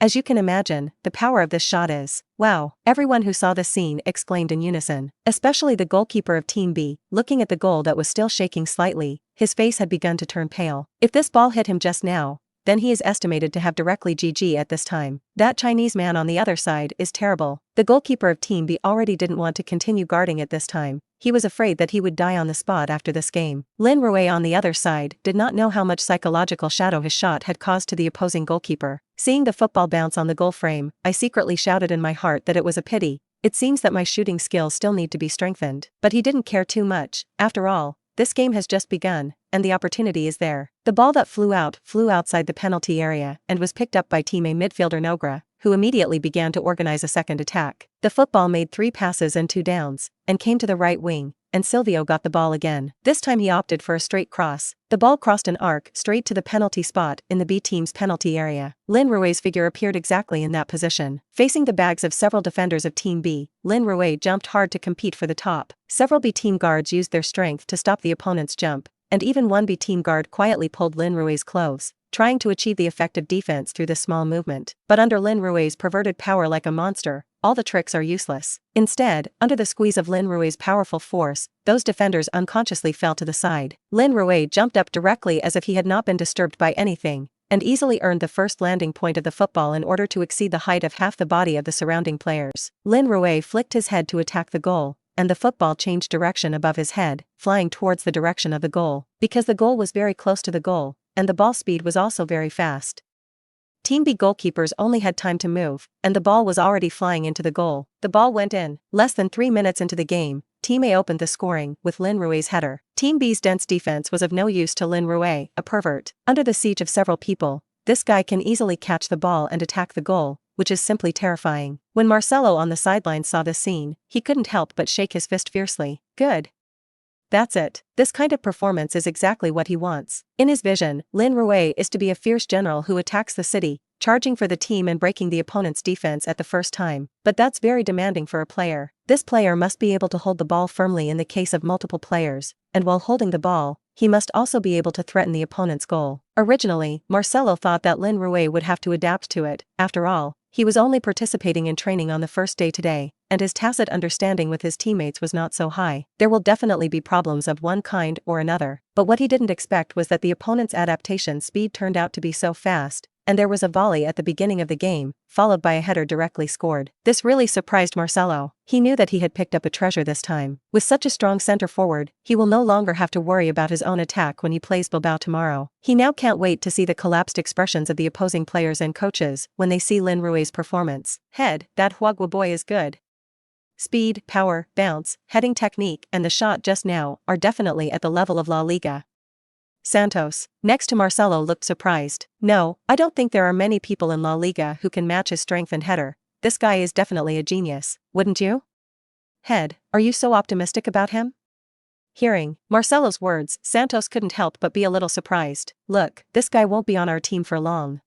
As you can imagine, the power of this shot is, wow! Everyone who saw this scene exclaimed in unison, especially the goalkeeper of Team B, looking at the goal that was still shaking slightly. His face had begun to turn pale. If this ball hit him just now, then he is estimated to have directly GG at this time. That Chinese man on the other side is terrible. The goalkeeper of Team B already didn't want to continue guarding at this time. He was afraid that he would die on the spot after this game. Lin Rui on the other side did not know how much psychological shadow his shot had caused to the opposing goalkeeper. Seeing the football bounce on the goal frame, I secretly shouted in my heart that it was a pity. It seems that my shooting skills still need to be strengthened. But he didn't care too much. After all, this game has just begun, and the opportunity is there. The ball that flew outside the penalty area and was picked up by Team A midfielder Nogueira, who immediately began to organize a second attack. The football made 3 passes and 2 downs, and came to the right wing, and Silvio got the ball again. This time he opted for a straight cross. The ball crossed an arc straight to the penalty spot in the B team's penalty area. Lin Rui's figure appeared exactly in that position. Facing the bags of several defenders of Team B, Lin Rui jumped hard to compete for the top. Several B team guards used their strength to stop the opponent's jump, and even one B team guard quietly pulled Lin Rui's clothes, trying to achieve the effective defense through this small movement. But under Lin Rui's perverted power like a monster, all the tricks are useless. Instead, under the squeeze of Lin Rui's powerful force, those defenders unconsciously fell to the side. Lin Rui jumped up directly as if he had not been disturbed by anything, and easily earned the first landing point of the football in order to exceed the height of half the body of the surrounding players. Lin Rui flicked his head to attack the goal, and the football changed direction above his head, flying towards the direction of the goal. Because the goal was very close to the goal, and the ball speed was also very fast, Team B goalkeepers only had time to move, and the ball was already flying into the goal. The ball went in. Less than 3 minutes into the game, Team A opened the scoring with Lin Rui's header. Team B's dense defense was of no use to Lin Rui, a pervert. Under the siege of several people, this guy can easily catch the ball and attack the goal, which is simply terrifying. When Marcelo on the sidelines saw this scene, he couldn't help but shake his fist fiercely. Good. That's it. This kind of performance is exactly what he wants. In his vision, Lin Rui is to be a fierce general who attacks the city, charging for the team and breaking the opponent's defense at the first time. But that's very demanding for a player. This player must be able to hold the ball firmly in the case of multiple players, and while holding the ball, he must also be able to threaten the opponent's goal. Originally, Marcelo thought that Lin Rui would have to adapt to it. After all, he was only participating in training on the first day today, and his tacit understanding with his teammates was not so high. There will definitely be problems of one kind or another. But what he didn't expect was that the opponent's adaptation speed turned out to be so fast, and there was a volley at the beginning of the game, followed by a header directly scored. This really surprised Marcelo. He knew that he had picked up a treasure this time. With such a strong center forward, he will no longer have to worry about his own attack when he plays Bilbao tomorrow. He now can't wait to see the collapsed expressions of the opposing players and coaches when they see Lin Rui's performance. Head, that Huagua boy is good. Speed, power, bounce, heading technique, and the shot just now are definitely at the level of La Liga. Santos, next to Marcelo, looked surprised. No, I don't think there are many people in La Liga who can match his strength and header. This guy is definitely a genius, wouldn't you? Head, are you so optimistic about him? Hearing Marcelo's words, Santos couldn't help but be a little surprised. Look, this guy won't be on our team for long.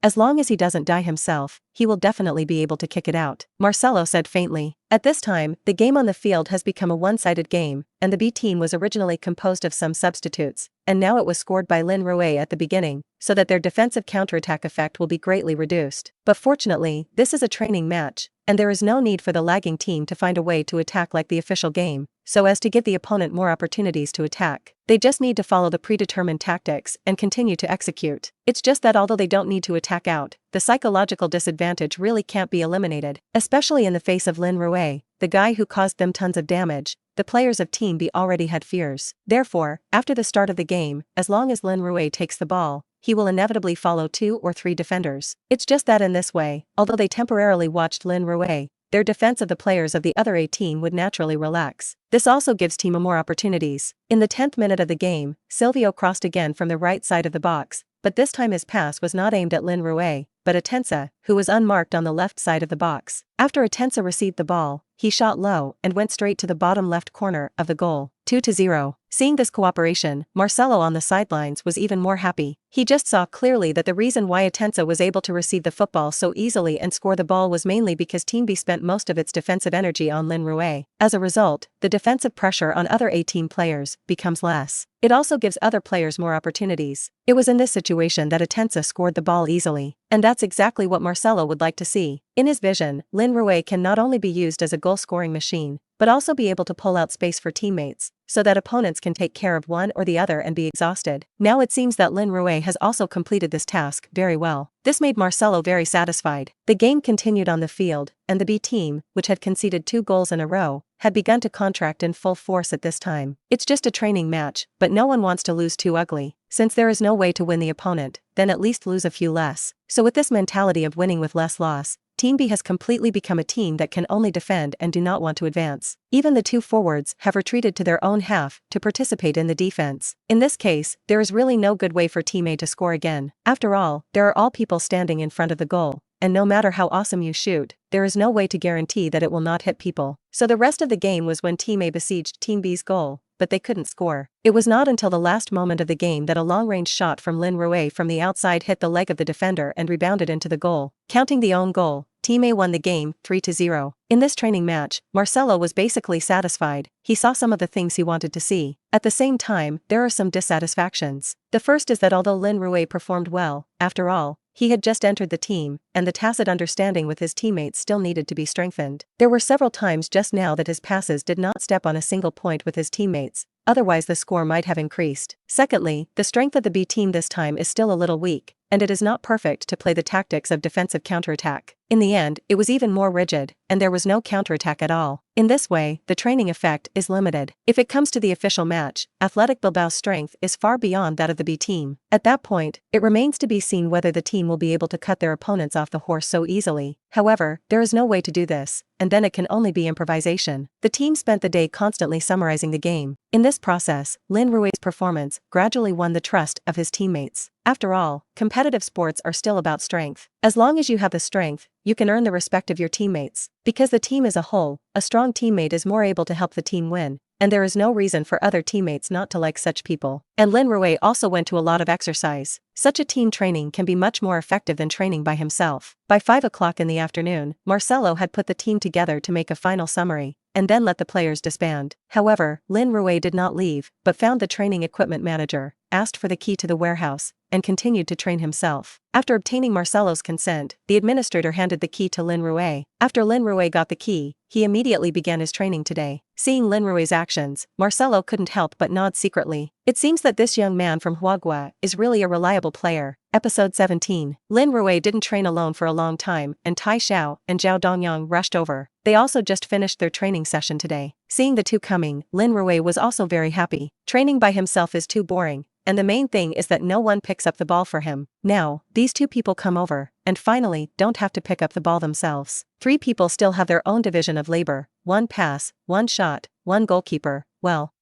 As long as he doesn't die himself, he will definitely be able to kick it out, Marcelo said faintly. At this time, the game on the field has become a one-sided game, and the B team was originally composed of some substitutes, and now it was scored by Lin Rui at the beginning, so that their defensive counterattack effect will be greatly reduced. But fortunately, this is a training match, and there is no need for the lagging team to find a way to attack like the official game, so as to give the opponent more opportunities to attack. They just need to follow the predetermined tactics and continue to execute. It's just that although they don't need to attack out, the psychological disadvantage really can't be eliminated, especially in the face of Lin Rui, the guy who caused them tons of damage. The players of Team B already had fears. Therefore, after the start of the game, as long as Lin Rui takes the ball, he will inevitably follow 2 or 3 defenders. It's just that in this way, although they temporarily watched Lin Rui, their defense of the players of the other A team would naturally relax. This also gives Team A more opportunities. In the 10th minute of the game, Silvio crossed again from the right side of the box, but this time his pass was not aimed at Lin Rui, but Atensa, who was unmarked on the left side of the box. After Atensa received the ball, he shot low and went straight to the bottom left corner of the goal. 2-0. Seeing this cooperation, Marcelo on the sidelines was even more happy. He just saw clearly that the reason why Atensa was able to receive the football so easily and score the ball was mainly because Team B spent most of its defensive energy on Lin Rui. As a result, the defensive pressure on other A-team players becomes less. It also gives other players more opportunities. It was in this situation that Atensa scored the ball easily. And that's exactly what Marcelo would like to see. In his vision, Lin Rui can not only be used as a goal-scoring machine, but also be able to pull out space for teammates, so that opponents can take care of one or the other and be exhausted. Now it seems that Lin Rui has also completed this task very well. This made Marcelo very satisfied. The game continued on the field, and the B team, which had conceded 2 goals in a row, had begun to contract in full force at this time. It's just a training match, but no one wants to lose too ugly. Since there is no way to win the opponent, then at least lose a few less. So with this mentality of winning with less loss, Team B has completely become a team that can only defend and do not want to advance. Even the 2 forwards have retreated to their own half to participate in the defense. In this case, there is really no good way for Team A to score again. After all, there are all people standing in front of the goal, and no matter how awesome you shoot, there is no way to guarantee that it will not hit people. So the rest of the game was when Team A besieged Team B's goal, but they couldn't score. It was not until the last moment of the game that a long-range shot from Lin Rui from the outside hit the leg of the defender and rebounded into the goal. Counting the own goal, Team A won the game, 3-0. In this training match, Marcelo was basically satisfied. He saw some of the things he wanted to see. At the same time, there are some dissatisfactions. The first is that although Lin Rui performed well, after all, he had just entered the team, and the tacit understanding with his teammates still needed to be strengthened. There were several times just now that his passes did not step on a single point with his teammates, otherwise the score might have increased. Secondly, the strength of the B team this time is still a little weak, and it is not perfect to play the tactics of defensive counterattack. In the end, it was even more rigid, and there was no counterattack at all. In this way, the training effect is limited. If it comes to the official match, Athletic Bilbao's strength is far beyond that of the B team. At that point, it remains to be seen whether the team will be able to cut their opponents off the horse so easily. However, there is no way to do this, and then it can only be improvisation. The team spent the day constantly summarizing the game. In this process, Lin Rui's performance gradually won the trust of his teammates. After all, competitive sports are still about strength. As long as you have the strength, you can earn the respect of your teammates. Because the team as a whole, a strong teammate is more able to help the team win, and there is no reason for other teammates not to like such people. And Lin Rui also went to a lot of exercise. Such a team training can be much more effective than training by himself. By 5 o'clock in the afternoon, Marcelo had put the team together to make a final summary, and then let the players disband. However, Lin Rui did not leave, but found the training equipment manager, asked for the key to the warehouse, and continued to train himself. After obtaining Marcelo's consent, the administrator handed the key to Lin Rui. After Lin Rui got the key, he immediately began his training today. Seeing Lin Rui's actions, Marcelo couldn't help but nod secretly. It seems that this young man from Huagua is really a reliable player. Episode 17. Lin Rui didn't train alone for a long time, and Tai Xiao and Zhao Dongyang rushed over. They also just finished their training session today. Seeing the two coming, Lin Rui was also very happy. Training by himself is too boring, and the main thing is that no one picks up the ball for him. Now, these two people come over, and finally, don't have to pick up the ball themselves. 3 people still have their own division of labor: 1 pass, 1 shot, 1 goalkeeper. Well,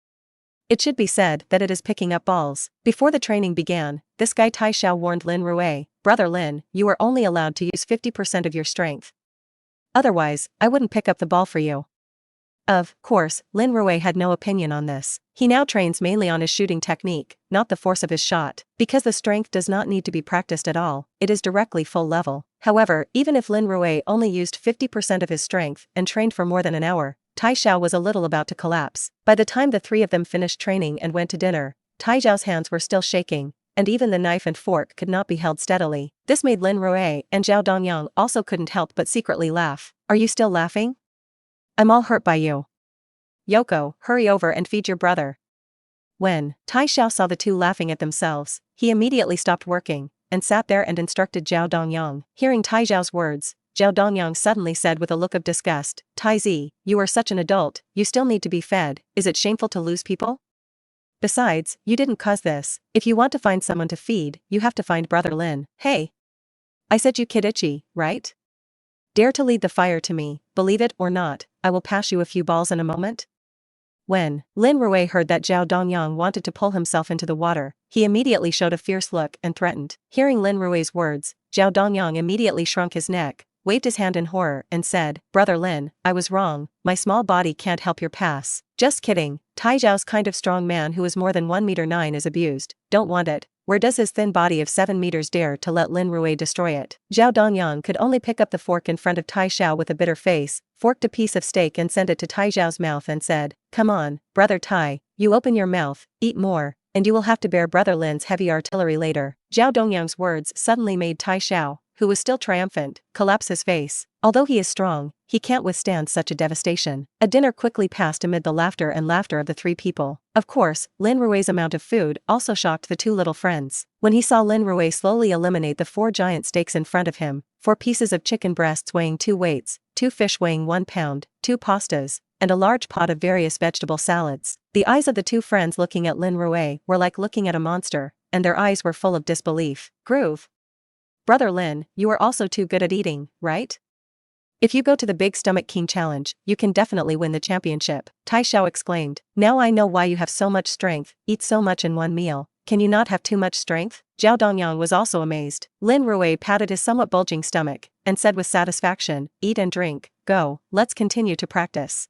it should be said that it is picking up balls. Before the training began, this guy Tai Xiao warned Lin Rui, "Brother Lin, you are only allowed to use 50% of your strength. Otherwise, I wouldn't pick up the ball for you." Of course, Lin Rui had no opinion on this. He now trains mainly on his shooting technique, not the force of his shot. Because the strength does not need to be practiced at all, it is directly full level. However, even if Lin Rui only used 50% of his strength and trained for more than an hour, Tai Xiao was a little about to collapse. By the time the 3 of them finished training and went to dinner, Tai Xiao's hands were still shaking, and even the knife and fork could not be held steadily. This made Lin Rui and Zhao Dongyang also couldn't help but secretly laugh. "Are you still laughing? I'm all hurt by you. Yoko, hurry over and feed your brother." When Tai Xiao saw the two laughing at themselves, he immediately stopped working, and sat there and instructed Zhao Dongyang. Hearing Tai Xiao's words, Zhao Dongyang suddenly said with a look of disgust, "Tai Zi, you are such an adult, you still need to be fed. Is it shameful to lose people? Besides, you didn't cause this. If you want to find someone to feed, you have to find Brother Lin." "Hey! I said you kid itchy, right? Dare to lead the fire to me, believe it or not, I will pass you a few balls in a moment." When Lin Rui heard that Zhao Dongyang wanted to pull himself into the water, he immediately showed a fierce look and threatened. Hearing Lin Rui's words, Zhao Dongyang immediately shrunk his neck, waved his hand in horror, and said, "Brother Lin, I was wrong, my small body can't help your pass." "Just kidding, Tai Zhao's kind of strong man who is more than 1 meter 9 is abused. Don't want it. Where does his thin body of 7 meters dare to let Lin Rui destroy it?" Zhao Dongyang could only pick up the fork in front of Tai Xiao with a bitter face, forked a piece of steak and sent it to Tai Zhao's mouth and said, "Come on, brother Tai, you open your mouth, eat more, and you will have to bear Brother Lin's heavy artillery later." Zhao Dongyang's words suddenly made Tai Xiao, who was still triumphant, collapse his face. Although he is strong, he can't withstand such a devastation. A dinner quickly passed amid the laughter of the 3 people. Of course, Lin Rui's amount of food also shocked the 2 little friends. When he saw Lin Rui slowly eliminate the 4 giant steaks in front of him, 4 pieces of chicken breasts weighing 2 weights, 2 fish weighing 1 pound, 2 pastas, and a large pot of various vegetable salads, the eyes of the 2 friends looking at Lin Rui were like looking at a monster, and their eyes were full of disbelief. "Groove. Brother Lin, you are also too good at eating, right? If you go to the Big Stomach King Challenge, you can definitely win the championship." Tai Xiao exclaimed, "Now I know why you have so much strength, eat so much in one meal. Can you not have too much strength?" Zhao Dongyang was also amazed. Lin Rui patted his somewhat bulging stomach, and said with satisfaction, "Eat and drink, go, let's continue to practice."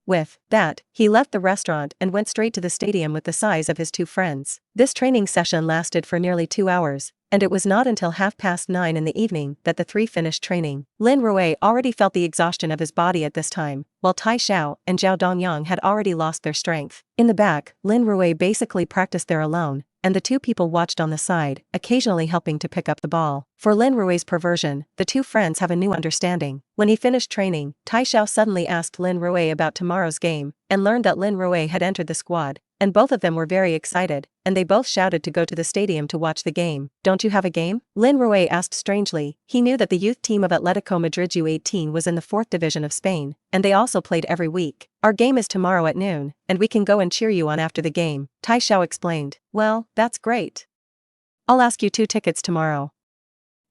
With that, he left the restaurant and went straight to the stadium with the size of his two friends. This training session lasted for nearly 2 hours, and it was not until 9:30 in the evening that the three finished training. Lin Rui already felt the exhaustion of his body at this time, while Tai Xiao and Zhao Dongyang had already lost their strength. In the back, Lin Rui basically practiced there alone, and the two people watched on the side, occasionally helping to pick up the ball. For Lin Rui's perversion, the two friends have a new understanding. When he finished training, Tai Xiao suddenly asked Lin Rui about tomorrow's game, and learned that Lin Rui had entered the squad, and both of them were very excited, and they both shouted to go to the stadium to watch the game. "Don't you have a game?" Lin Rui asked strangely. He knew that the youth team of Atletico Madrid U18 was in the 4th division of Spain, and they also played every week. "Our game is tomorrow at noon, and we can go and cheer you on after the game," Tai Xiao explained. "Well, that's great. I'll ask you 2 tickets tomorrow."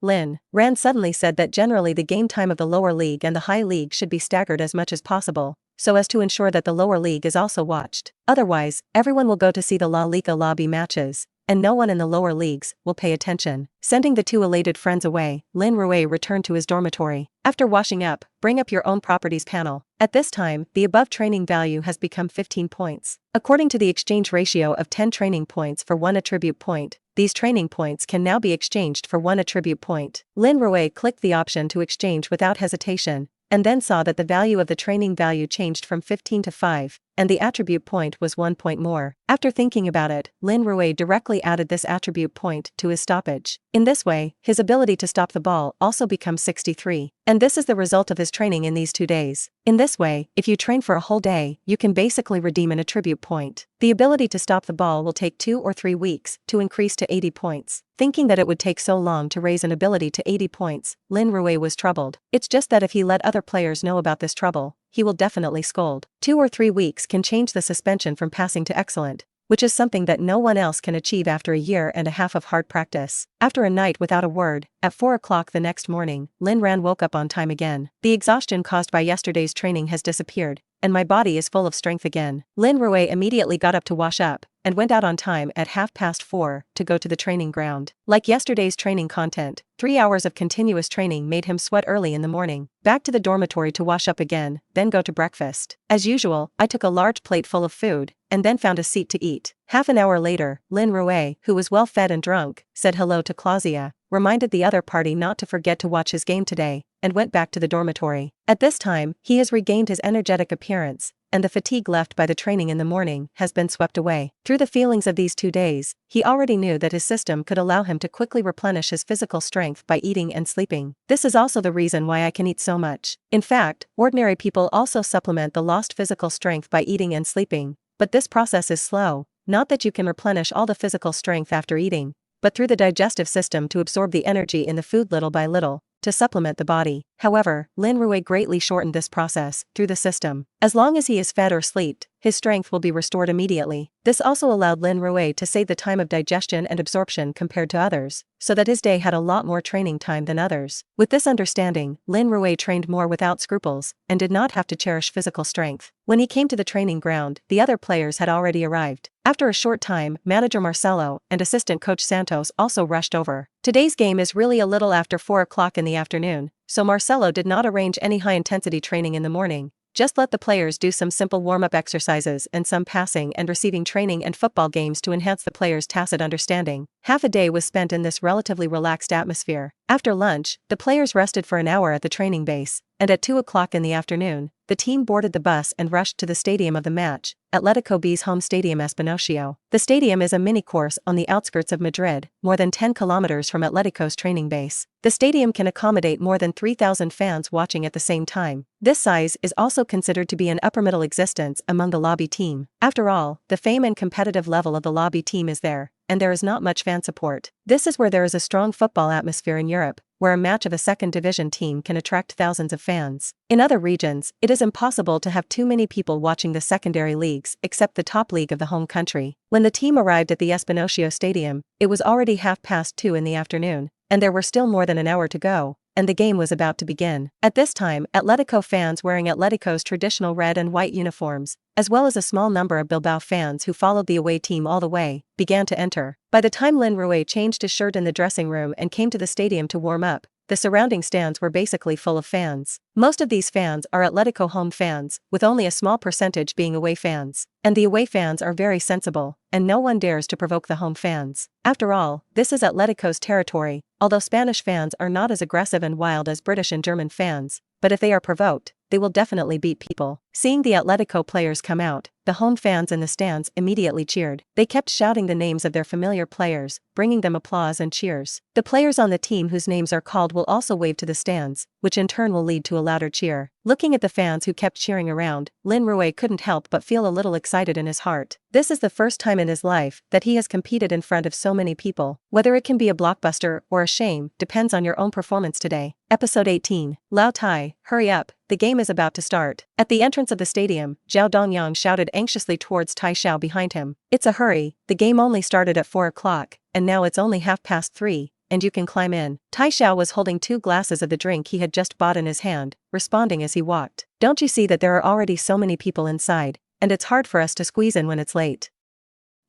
Lin Ran suddenly said that generally the game time of the lower league and the high league should be staggered as much as possible, so as to ensure that the lower league is also watched. Otherwise, everyone will go to see the La Liga lobby matches, and no one in the lower leagues will pay attention. Sending the two elated friends away, Lin Rui returned to his dormitory. After washing up, bring up your own properties panel. At this time, the above training value has become 15 points. According to the exchange ratio of 10 training points for 1 attribute point, these training points can now be exchanged for 1 attribute point. Lin Rui clicked the option to exchange without hesitation, and then saw that the value of the training value changed from 15 to 5, and the attribute point was 1 point more. After thinking about it, Lin Rui directly added this attribute point to his stoppage. In this way, his ability to stop the ball also becomes 63. And this is the result of his training in these 2 days. In this way, if you train for a whole day, you can basically redeem an attribute point. The ability to stop the ball will take 2 or 3 weeks to increase to 80 points. Thinking that it would take so long to raise an ability to 80 points, Lin Rui was troubled. It's just that if he let other players know about this trouble, he will definitely scold. 2 or 3 weeks can change the suspension from passing to excellent, which is something that no one else can achieve after a year and a half of hard practice. After a night without a word, at 4 o'clock the next morning, Lin Ran woke up on time again. The exhaustion caused by yesterday's training has disappeared, and my body is full of strength again. Lin Rui immediately got up to wash up, and went out on time at 4:30 to go to the training ground. Like yesterday's training content, 3 hours of continuous training made him sweat early in the morning. Back to the dormitory to wash up again, then go to breakfast. As usual, I took a large plate full of food, and then found a seat to eat. Half an hour later, Lin Rui, who was well fed and drunk, said hello to Claudia, reminded the other party not to forget to watch his game today, and went back to the dormitory. At this time, he has regained his energetic appearance, and the fatigue left by the training in the morning has been swept away. Through the feelings of these 2 days, he already knew that his system could allow him to quickly replenish his physical strength by eating and sleeping. This is also the reason why I can eat so much. In fact, ordinary people also supplement the lost physical strength by eating and sleeping, but this process is slow. Not that you can replenish all the physical strength after eating, but through the digestive system to absorb the energy in the food little by little, to supplement the body. However, Lin Rui greatly shortened this process through the system. As long as he is fed or slept, his strength will be restored immediately. This also allowed Lin Rui to save the time of digestion and absorption compared to others, so that his day had a lot more training time than others. With this understanding, Lin Rui trained more without scruples, and did not have to cherish physical strength. When he came to the training ground, the other players had already arrived. After a short time, manager Marcelo and assistant coach Santos also rushed over. Today's game is really a little after 4 o'clock in the afternoon, so Marcelo did not arrange any high-intensity training in the morning. Just let the players do some simple warm-up exercises and some passing and receiving training and football games to enhance the players' tacit understanding. Half a day was spent in this relatively relaxed atmosphere. After lunch, the players rested for an hour at the training base, and at 2 o'clock in the afternoon, the team boarded the bus and rushed to the stadium of the match, Atletico B's home stadium Espinocio. The stadium is a mini-course on the outskirts of Madrid, more than 10 kilometers from Atletico's training base. The stadium can accommodate more than 3,000 fans watching at the same time. This size is also considered to be an upper-middle existence among the lobby team. After all, the fame and competitive level of the lobby team is there, and there is not much fan support. This is where there is a strong football atmosphere in Europe, where a match of a second division team can attract thousands of fans. In other regions, it is impossible to have too many people watching the secondary leagues except the top league of the home country. When the team arrived at the Espinocio Stadium, it was already 2:30 in the afternoon, and there were still more than an hour to go, and the game was about to begin. At this time, Atletico fans wearing Atletico's traditional red and white uniforms, as well as a small number of Bilbao fans who followed the away team all the way, began to enter. By the time Lin Rui changed his shirt in the dressing room and came to the stadium to warm up, the surrounding stands were basically full of fans. Most of these fans are Atletico home fans, with only a small percentage being away fans. And the away fans are very sensible, and no one dares to provoke the home fans. After all, this is Atletico's territory, although Spanish fans are not as aggressive and wild as British and German fans, but if they are provoked, they will definitely beat people. Seeing the Atletico players come out, the home fans in the stands immediately cheered. They kept shouting the names of their familiar players, bringing them applause and cheers. The players on the team whose names are called will also wave to the stands, which in turn will lead to a louder cheer. Looking at the fans who kept cheering around, Lin Rui couldn't help but feel a little excited in his heart. This is the first time in his life that he has competed in front of so many people. Whether it can be a blockbuster or a shame depends on your own performance today. Episode 18. Lao Tai, hurry up, the game is about to start. At the entrance of the stadium, Zhao Dongyang shouted anxiously towards Tai Xiao behind him. It's a hurry, the game only started at 4 o'clock, and now it's only 3:30. And you can climb in. Tai Xiao was holding 2 glasses of the drink he had just bought in his hand, responding as he walked. Don't you see that there are already so many people inside, and it's hard for us to squeeze in when it's late.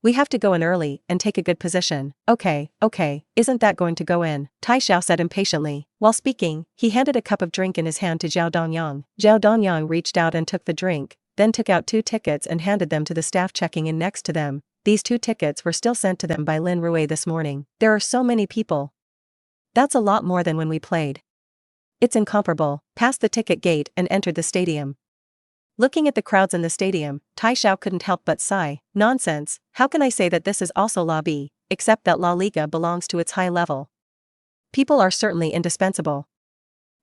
We have to go in early and take a good position. Okay, isn't that going to go in? Tai Xiao said impatiently. While speaking, he handed a cup of drink in his hand to Zhao Dongyang. Zhao Dongyang reached out and took the drink, then took out 2 tickets and handed them to the staff checking in next to them. These 2 tickets were still sent to them by Lin Rui this morning. There are so many people. That's a lot more than when we played. It's incomparable. Passed the ticket gate and entered the stadium. Looking at the crowds in the stadium, Tai Xiao couldn't help but sigh. Nonsense, how can I say that this is also La B, except that La Liga belongs to its high level. People are certainly indispensable.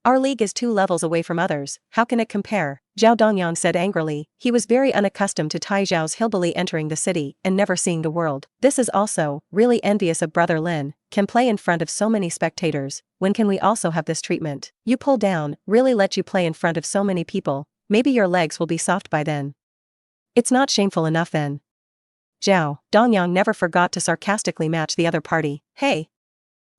Our league is 2 levels away from others, how can it compare? Zhao Dongyang said angrily. He was very unaccustomed to Tai Xiao's hillbilly entering the city and never seeing the world. This is also, really envious of brother Lin, can play in front of so many spectators. When can we also have this treatment? You pull down, really let you play in front of so many people, maybe your legs will be soft by then. It's not shameful enough then. Zhao Dongyang never forgot to sarcastically match the other party. Hey!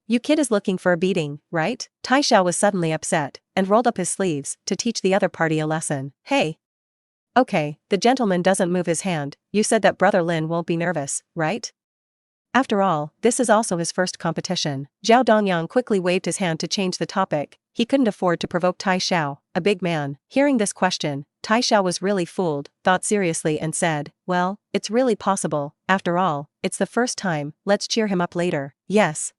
You kid is looking for a beating, right? Tai Xiao was suddenly upset, and rolled up his sleeves, to teach the other party a lesson. Hey! Okay, the gentleman doesn't move his hand, you said that brother Lin won't be nervous, right? After all, this is also his first competition. Zhao Dongyang quickly waved his hand to change the topic. He couldn't afford to provoke Tai Xiao, a big man. Hearing this question, Tai Xiao was really fooled, thought seriously and said, well, it's really possible, after all, it's the first time, let's cheer him up later. Yes.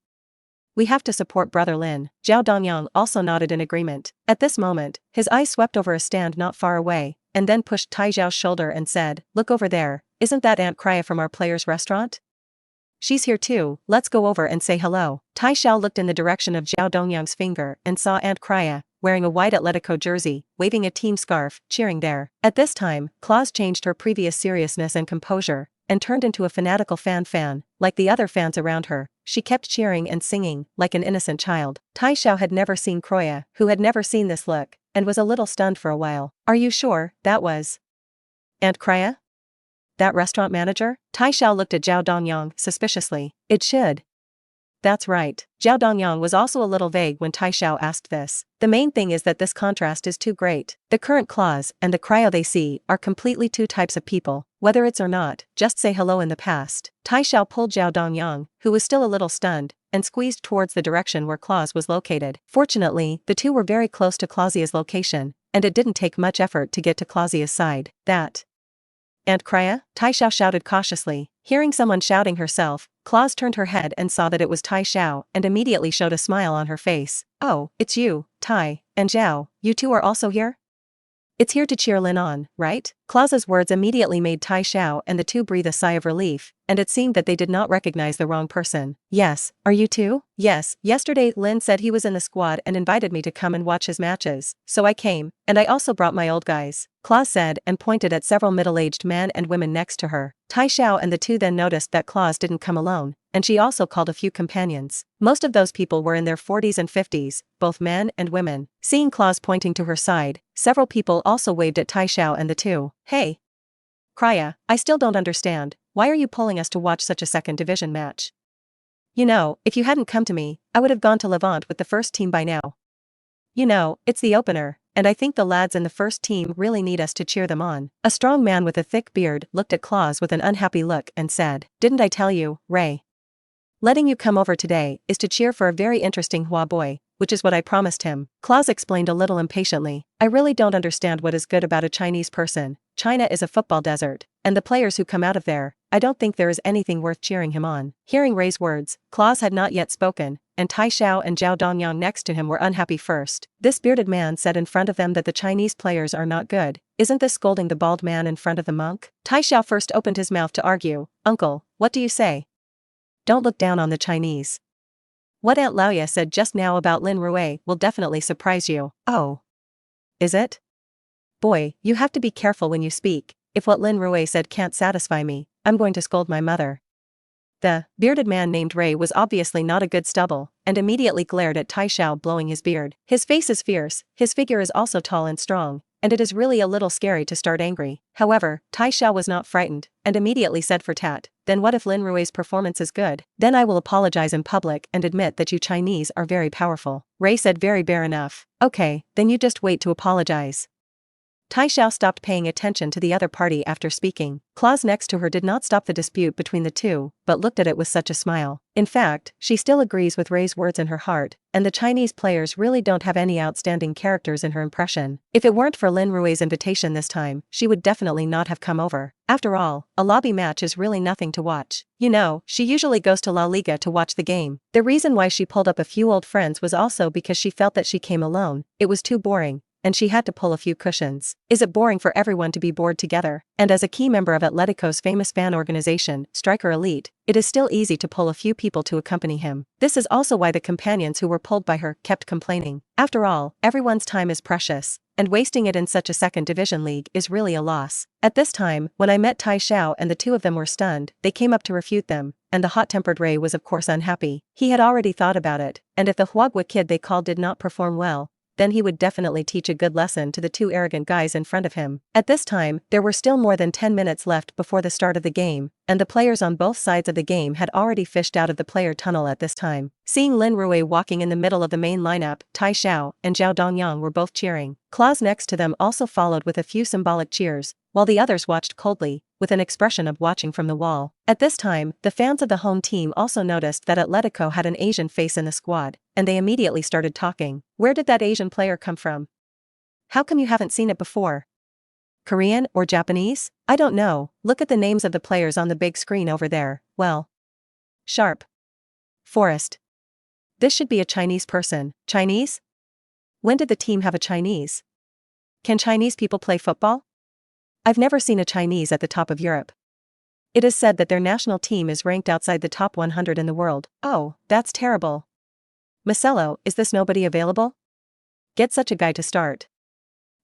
We have to support brother Lin. Zhao Dongyang also nodded in agreement. At this moment, his eyes swept over a stand not far away, and then pushed Tai Xiao's shoulder and said, look over there, isn't that Aunt Krya from our players' restaurant? She's here too, let's go over and say hello. Tai Xiao looked in the direction of Zhao Dongyang's finger and saw Aunt Krya, wearing a white Atletico jersey, waving a team scarf, cheering there. At this time, Claus changed her previous seriousness and composure, and turned into a fanatical fan, like the other fans around her. She kept cheering and singing, like an innocent child. Tai Xiao had never seen Kroya, who had never seen this look, and was a little stunned for a while. Are you sure that was Aunt Krya? That restaurant manager? Tai Xiao looked at Zhao Dongyang suspiciously. It should. That's right. Zhao Dongyang was also a little vague when Tai Xiao asked this. The main thing is that this contrast is too great. The current Claus and the cryo they see are completely 2 types of people. Whether it's or not, just say hello in the past. Tai Xiao pulled Zhao Dongyang, who was still a little stunned, and squeezed towards the direction where Claus was located. Fortunately, the 2 were very close to Clausia's location, and it didn't take much effort to get to Clausia's side. That Aunt Krya? Tai Xiao shouted cautiously. Hearing someone shouting herself, Claus turned her head and saw that it was Tai Xiao and immediately showed a smile on her face. Oh, it's you, Tai, and Zhao, you 2 are also here? It's here to cheer Lin on, right? Claus's words immediately made Tai Xiao and the 2 breathe a sigh of relief, and it seemed that they did not recognize the wrong person. Yes, are you too? Yes, yesterday Lin said he was in the squad and invited me to come and watch his matches, so I came, and I also brought my old guys, Claus said and pointed at several middle-aged men and women next to her. Tai Xiao and the 2 then noticed that Claus didn't come alone, and she also called a few companions. Most of those people were in their 40s and 50s, both men and women. Seeing Claus pointing to her side, several people also waved at Tai Xiao and the 2. Hey! Krya, I still don't understand, why are you pulling us to watch such a second division match? You know, if you hadn't come to me, I would have gone to Levant with the first team by now. You know, it's the opener, and I think the lads in the first team really need us to cheer them on. A strong man with a thick beard looked at Claus with an unhappy look and said, didn't I tell you, Ray? Letting you come over today is to cheer for a very interesting Hua boy, which is what I promised him. Claus explained a little impatiently. I really don't understand what is good about a Chinese person. China is a football desert, and the players who come out of there, I don't think there is anything worth cheering him on. Hearing Ray's words, Claus had not yet spoken, and Tai Xiao and Zhao Dongyang next to him were unhappy first. This bearded man said in front of them that the Chinese players are not good. Isn't this scolding the bald man in front of the monk? Tai Xiao first opened his mouth to argue. Uncle, what do you say? Don't look down on the Chinese. What Aunt Laoya said just now about Lin Rui will definitely surprise you. Oh. Is it? Boy, you have to be careful when you speak. If what Lin Rui said can't satisfy me, I'm going to scold my mother. The bearded man named Ray was obviously not a good stubble, and immediately glared at Tai Xiao blowing his beard. His face is fierce, his figure is also tall and strong, and it is really a little scary to start angry. However, Tai Xiao was not frightened, and immediately said for tat, then what if Lin Rui's performance is good? Then I will apologize in public and admit that you Chinese are very powerful. Ray said very bare enough. Okay, then you just wait to apologize. Tai Xiao stopped paying attention to the other party after speaking. Claus next to her did not stop the dispute between the two, but looked at it with such a smile. In fact, she still agrees with Ray's words in her heart, and the Chinese players really don't have any outstanding characters in her impression. If it weren't for Lin Rui's invitation this time, she would definitely not have come over. After all, a lobby match is really nothing to watch. You know, she usually goes to La Liga to watch the game. The reason why she pulled up a few old friends was also because she felt that she came alone. It was too boring, and she had to pull a few cushions. Is it boring for everyone to be bored together? And as a key member of Atletico's famous fan organization, Striker Elite, it is still easy to pull a few people to accompany him. This is also why the companions who were pulled by her kept complaining. After all, everyone's time is precious, and wasting it in such a second division league is really a loss. At this time, when I met Tai Xiao and the two of them were stunned, they came up to refute them, and the hot-tempered Ray was of course unhappy. He had already thought about it, and if the Huagua kid they called did not perform well, then he would definitely teach a good lesson to the two arrogant guys in front of him. At this time, there were still more than 10 minutes left before the start of the game, and the players on both sides of the game had already fished out of the player tunnel at this time. Seeing Lin Rui walking in the middle of the main lineup, Tai Xiao and Zhao Dongyang were both cheering. Claus next to them also followed with a few symbolic cheers, while the others watched coldly, with an expression of watching from the wall. At this time, the fans of the home team also noticed that Atletico had an Asian face in the squad, and they immediately started talking. Where did that Asian player come from? How come you haven't seen it before? Korean or Japanese? I don't know, look at the names of the players on the big screen over there. Well. Sharp. Forrest. This should be a Chinese person. Chinese? When did the team have a Chinese? Can Chinese people play football? I've never seen a Chinese at the top of Europe. It is said that their national team is ranked outside the top 100 in the world. Oh, that's terrible. Marcelo, is this nobody available? Get such a guy to start.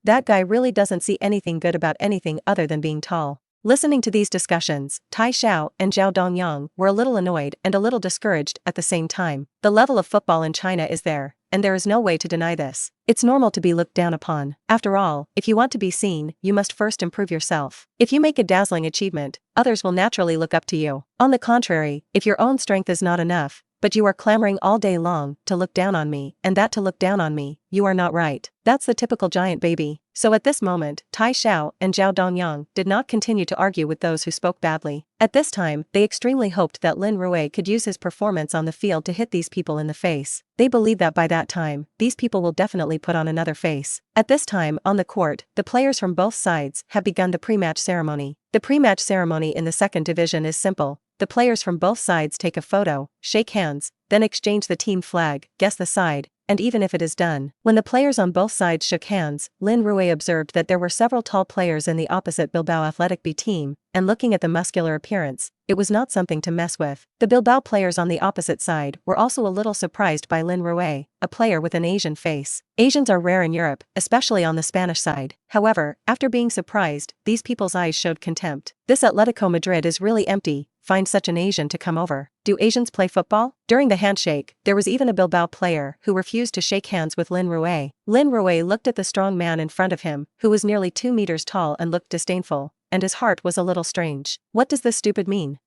That guy really doesn't see anything good about anything other than being tall. Listening to these discussions, Tai Xiao and Zhao Dongyang were a little annoyed and a little discouraged at the same time. The level of football in China is there, and there is no way to deny this. It's normal to be looked down upon. After all, if you want to be seen, you must first improve yourself. If you make a dazzling achievement, others will naturally look up to you. On the contrary, if your own strength is not enough, but you are clamoring all day long to look down on me, and that to look down on me, you are not right. That's the typical giant baby. So at this moment, Tai Xiao and Zhao Dongyang did not continue to argue with those who spoke badly. At this time, they extremely hoped that Lin Rui could use his performance on the field to hit these people in the face. They believe that by that time, these people will definitely put on another face. At this time, on the court, the players from both sides have begun the pre-match ceremony. The pre-match ceremony in the second division is simple. The players from both sides take a photo, shake hands, then exchange the team flag, guess the side, and even if it is done. When the players on both sides shook hands, Lin Rui observed that there were several tall players in the opposite Bilbao Athletic B team, and looking at the muscular appearance, it was not something to mess with. The Bilbao players on the opposite side were also a little surprised by Lin Rui, a player with an Asian face. Asians are rare in Europe, especially on the Spanish side. However, after being surprised, these people's eyes showed contempt. This Atletico Madrid is really empty. Find such an Asian to come over. Do Asians play football? During the handshake, there was even a Bilbao player who refused to shake hands with Lin Rui. Lin Rui looked at the strong man in front of him, who was nearly 2 meters tall and looked disdainful, and his heart was a little strange. What does this stupid mean?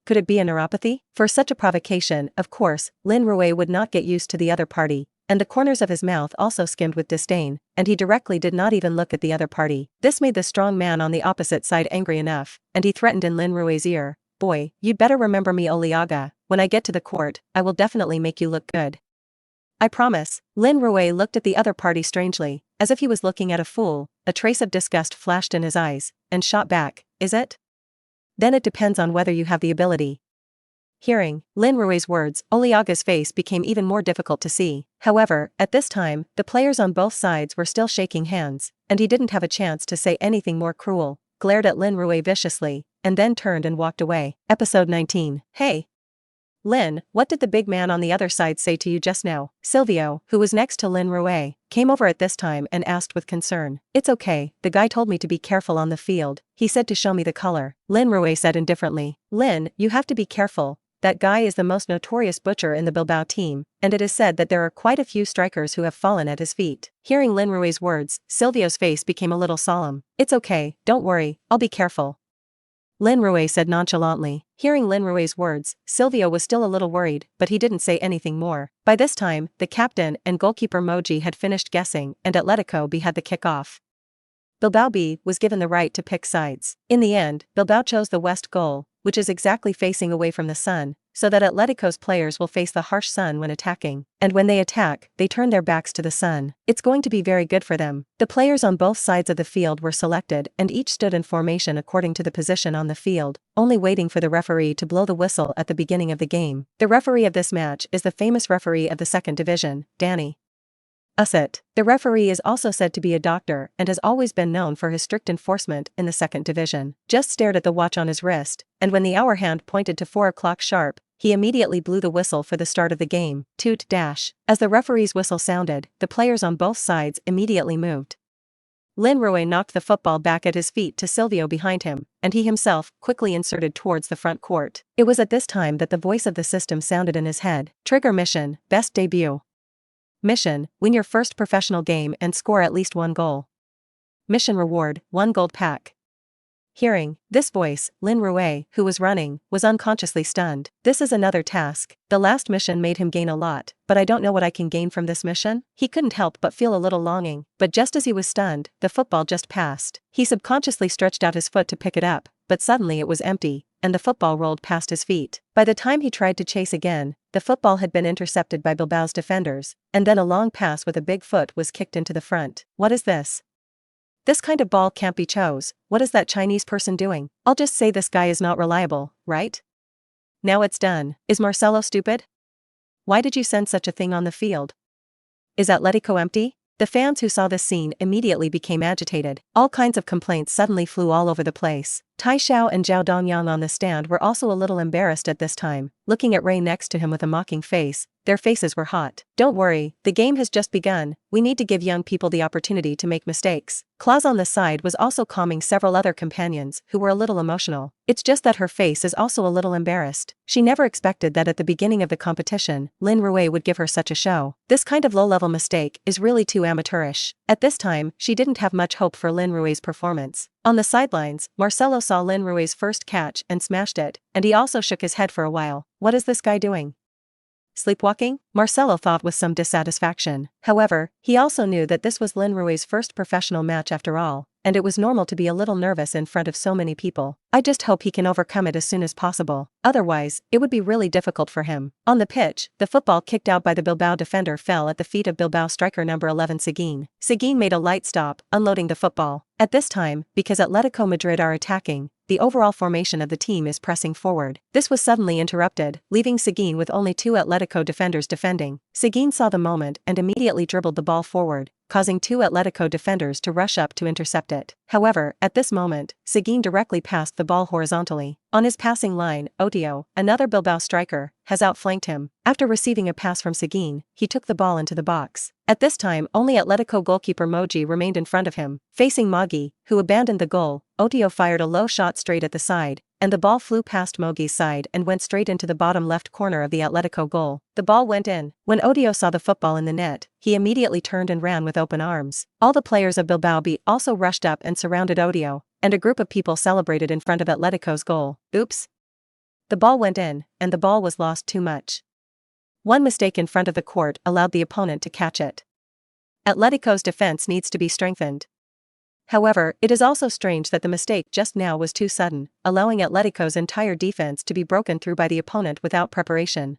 Could it be a neuropathy? For such a provocation, of course, Lin Rui would not get used to the other party, and the corners of his mouth also skimmed with disdain, and he directly did not even look at the other party. This made the strong man on the opposite side angry enough, and he threatened in Lin Rui's ear, "Boy, you'd better remember me, Oliaga. When I get to the court, I will definitely make you look good." I promise. Lin Rui looked at the other party strangely, as if he was looking at a fool. A trace of disgust flashed in his eyes, and shot back, is it? Then it depends on whether you have the ability. Hearing Lin Rui's words, Oliaga's face became even more difficult to see. However, at this time, the players on both sides were still shaking hands, and he didn't have a chance to say anything more cruel, glared at Lin Rui viciously, and then turned and walked away. Episode 19. Hey! Lin, what did the big man on the other side say to you just now? Silvio, who was next to Lin Rui, came over at this time and asked with concern. It's okay, the guy told me to be careful on the field, he said to show me the color. Lin Rui said indifferently. Lin, you have to be careful. That guy is the most notorious butcher in the Bilbao team, and it is said that there are quite a few strikers who have fallen at his feet. Hearing Lin Rui's words, Silvio's face became a little solemn. It's okay, don't worry, I'll be careful. Lin Rui said nonchalantly. Hearing Lin Rui's words, Silvio was still a little worried, but he didn't say anything more. By this time, the captain and goalkeeper Moji had finished guessing, and Atletico B had the kick-off. Bilbao B was given the right to pick sides. In the end, Bilbao chose the west goal, which is exactly facing away from the sun, so that Atletico's players will face the harsh sun when attacking, and when they attack, they turn their backs to the sun. It's going to be very good for them. The players on both sides of the field were selected and each stood in formation according to the position on the field, only waiting for the referee to blow the whistle at the beginning of the game. The referee of this match is the famous referee of the second division, Danny Usset. The referee is also said to be a doctor and has always been known for his strict enforcement in the second division. Just stared at the watch on his wrist, and when the hour hand pointed to 4 o'clock sharp, he immediately blew the whistle for the start of the game. Toot dash. As the referee's whistle sounded, the players on both sides immediately moved. Lin Rui knocked the football back at his feet to Silvio behind him, and he himself quickly inserted towards the front court. It was at this time that the voice of the system sounded in his head. Trigger mission, best debut. Mission, win your first professional game and score at least 1 goal. Mission reward, 1 gold pack. Hearing this voice, Lin Rui, who was running, was unconsciously stunned. This is another task. The last mission made him gain a lot, but I don't know what I can gain from this mission. He couldn't help but feel a little longing, but just as he was stunned, the football just passed. He subconsciously stretched out his foot to pick it up, but suddenly it was empty, and the football rolled past his feet. By the time he tried to chase again, the football had been intercepted by Bilbao's defenders, and then a long pass with a big foot was kicked into the front. What is this? This kind of ball can't be chose. What is that Chinese person doing? I'll just say this guy is not reliable, right? Now it's done. Is Marcelo stupid? Why did you send such a thing on the field? Is Atletico empty? The fans who saw this scene immediately became agitated. All kinds of complaints suddenly flew all over the place. Tai Xiao and Zhao Dongyang on the stand were also a little embarrassed at this time, looking at Ray next to him with a mocking face. Their faces were hot. Don't worry, the game has just begun. We need to give young people the opportunity to make mistakes. Claus on the side was also calming several other companions who were a little emotional. It's just that her face is also a little embarrassed. She never expected that at the beginning of the competition, Lin Rui would give her such a show. This kind of low-level mistake is really too amateurish. At this time, she didn't have much hope for Lin Rui's performance. On the sidelines, Marcelo saw Lin Rui's first catch and smashed it, and he also shook his head for a while. What is this guy doing? Sleepwalking? Marcelo thought with some dissatisfaction. However, he also knew that this was Lin Rui's first professional match after all, and it was normal to be a little nervous in front of so many people. I just hope he can overcome it as soon as possible. Otherwise, it would be really difficult for him. On the pitch, the football kicked out by the Bilbao defender fell at the feet of Bilbao striker number 11 Seguin. Seguin made a light stop, unloading the football. At this time, because Atletico Madrid are attacking, the overall formation of the team is pressing forward. This was suddenly interrupted, leaving Seguin with only 2 Atletico defenders defending. Seguin saw the moment and immediately dribbled the ball forward, causing 2 Atletico defenders to rush up to intercept it. However, at this moment, Seguin directly passed the ball horizontally. On his passing line, Otio, another Bilbao striker, has outflanked him. After receiving a pass from Seguin, he took the ball into the box. At this time, only Atletico goalkeeper Moji remained in front of him. Facing Mogi, who abandoned the goal, Otio fired a low shot straight at the side, and the ball flew past Mogi's side and went straight into the bottom left corner of the Atletico goal. The ball went in. When Otio saw the football in the net, he immediately turned and ran with open arms. All the players of Bilbao B also rushed up and surrounded Otio, and a group of people celebrated in front of Atletico's goal. Oops! The ball went in, and the ball was lost too much. One mistake in front of the court allowed the opponent to catch it. Atletico's defense needs to be strengthened. However, it is also strange that the mistake just now was too sudden, allowing Atletico's entire defense to be broken through by the opponent without preparation.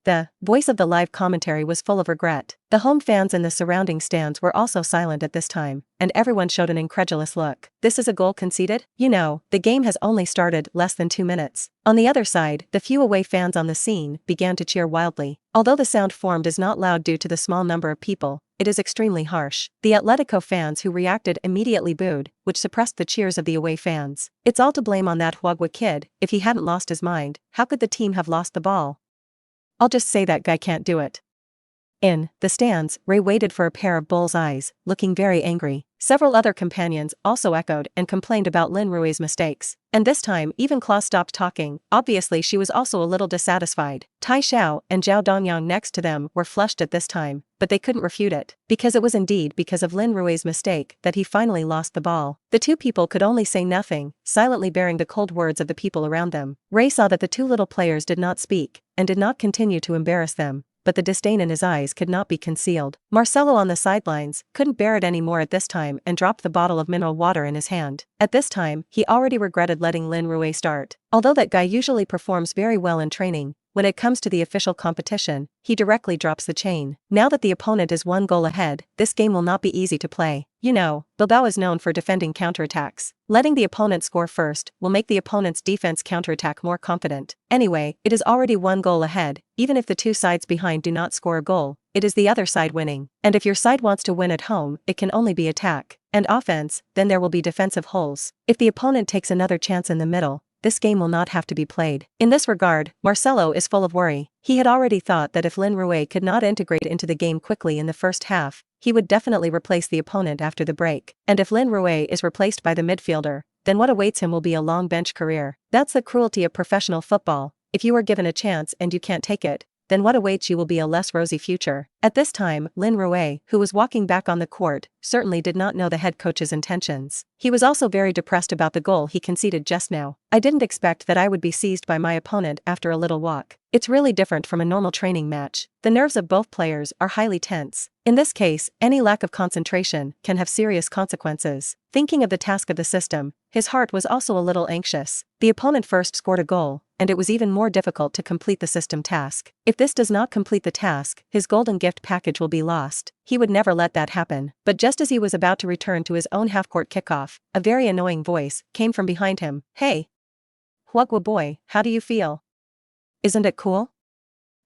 The voice of the live commentary was full of regret. The home fans in the surrounding stands were also silent at this time, and everyone showed an incredulous look. This is a goal conceded? You know, the game has only started less than 2 minutes. On the other side, the few away fans on the scene began to cheer wildly. Although the sound formed is not loud due to the small number of people, it is extremely harsh. The Atletico fans who reacted immediately booed, which suppressed the cheers of the away fans. It's all to blame on that Huagua kid. If he hadn't lost his mind, how could the team have lost the ball? I'll just say that guy can't do it. In the stands, Ray waited for a pair of bull's eyes, looking very angry. Several other companions also echoed and complained about Lin Rui's mistakes. And this time, even Claw stopped talking. Obviously she was also a little dissatisfied. Tai Xiao and Zhao Dongyang next to them were flushed at this time, but they couldn't refute it. Because it was indeed because of Lin Rui's mistake that he finally lost the ball. The two people could only say nothing, silently bearing the cold words of the people around them. Ray saw that the two little players did not speak, and did not continue to embarrass them. But the disdain in his eyes could not be concealed. Marcelo on the sidelines couldn't bear it anymore at this time and dropped the bottle of mineral water in his hand. At this time, he already regretted letting Lin Rui start. Although that guy usually performs very well in training, when it comes to the official competition, he directly drops the chain. Now that the opponent is 1 goal ahead, this game will not be easy to play. You know, Bilbao is known for defending counterattacks. Letting the opponent score first will make the opponent's defense counterattack more confident. Anyway, it is already 1 goal ahead. Even if the two sides behind do not score a goal, it is the other side winning. And if your side wants to win at home, it can only be attack and offense, then there will be defensive holes. If the opponent takes another chance in the middle, this game will not have to be played. In this regard, Marcelo is full of worry. He had already thought that if Lin Rui could not integrate into the game quickly in the first half, he would definitely replace the opponent after the break. And if Lin Rui is replaced by the midfielder, then what awaits him will be a long bench career. That's the cruelty of professional football. If you are given a chance and you can't take it, then what awaits you will be a less rosy future. At this time, Lin Rui, who was walking back on the court, certainly did not know the head coach's intentions. He was also very depressed about the goal he conceded just now. I didn't expect that I would be seized by my opponent after a little walk. It's really different from a normal training match. The nerves of both players are highly tense. In this case, any lack of concentration can have serious consequences. Thinking of the task of the system, his heart was also a little anxious. The opponent first scored a goal, and it was even more difficult to complete the system task. If this does not complete the task, his golden gift package will be lost. He would never let that happen. But just as he was about to return to his own half-court kickoff, a very annoying voice came from behind him. Hey! Huagua boy, how do you feel? Isn't it cool?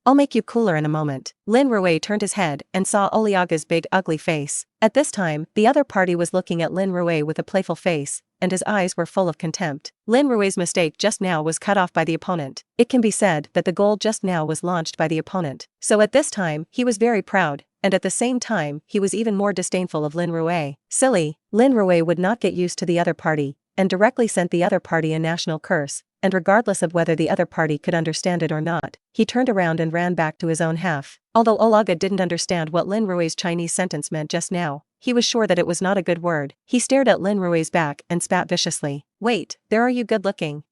I'll make you cooler in a moment. Lin Rui turned his head and saw Oliaga's big ugly face. At this time, the other party was looking at Lin Rui with a playful face, and his eyes were full of contempt. Lin Rui's mistake just now was cut off by the opponent. It can be said that the goal just now was launched by the opponent. So at this time, he was very proud, and at the same time, he was even more disdainful of Lin Rui. Silly, Lin Rui would not get used to the other party, and directly sent the other party a national curse. And regardless of whether the other party could understand it or not, he turned around and ran back to his own half. Although Olaga didn't understand what Lin Rui's Chinese sentence meant just now, he was sure that it was not a good word. He stared at Lin Rui's back and spat viciously. Wait, there are you good looking?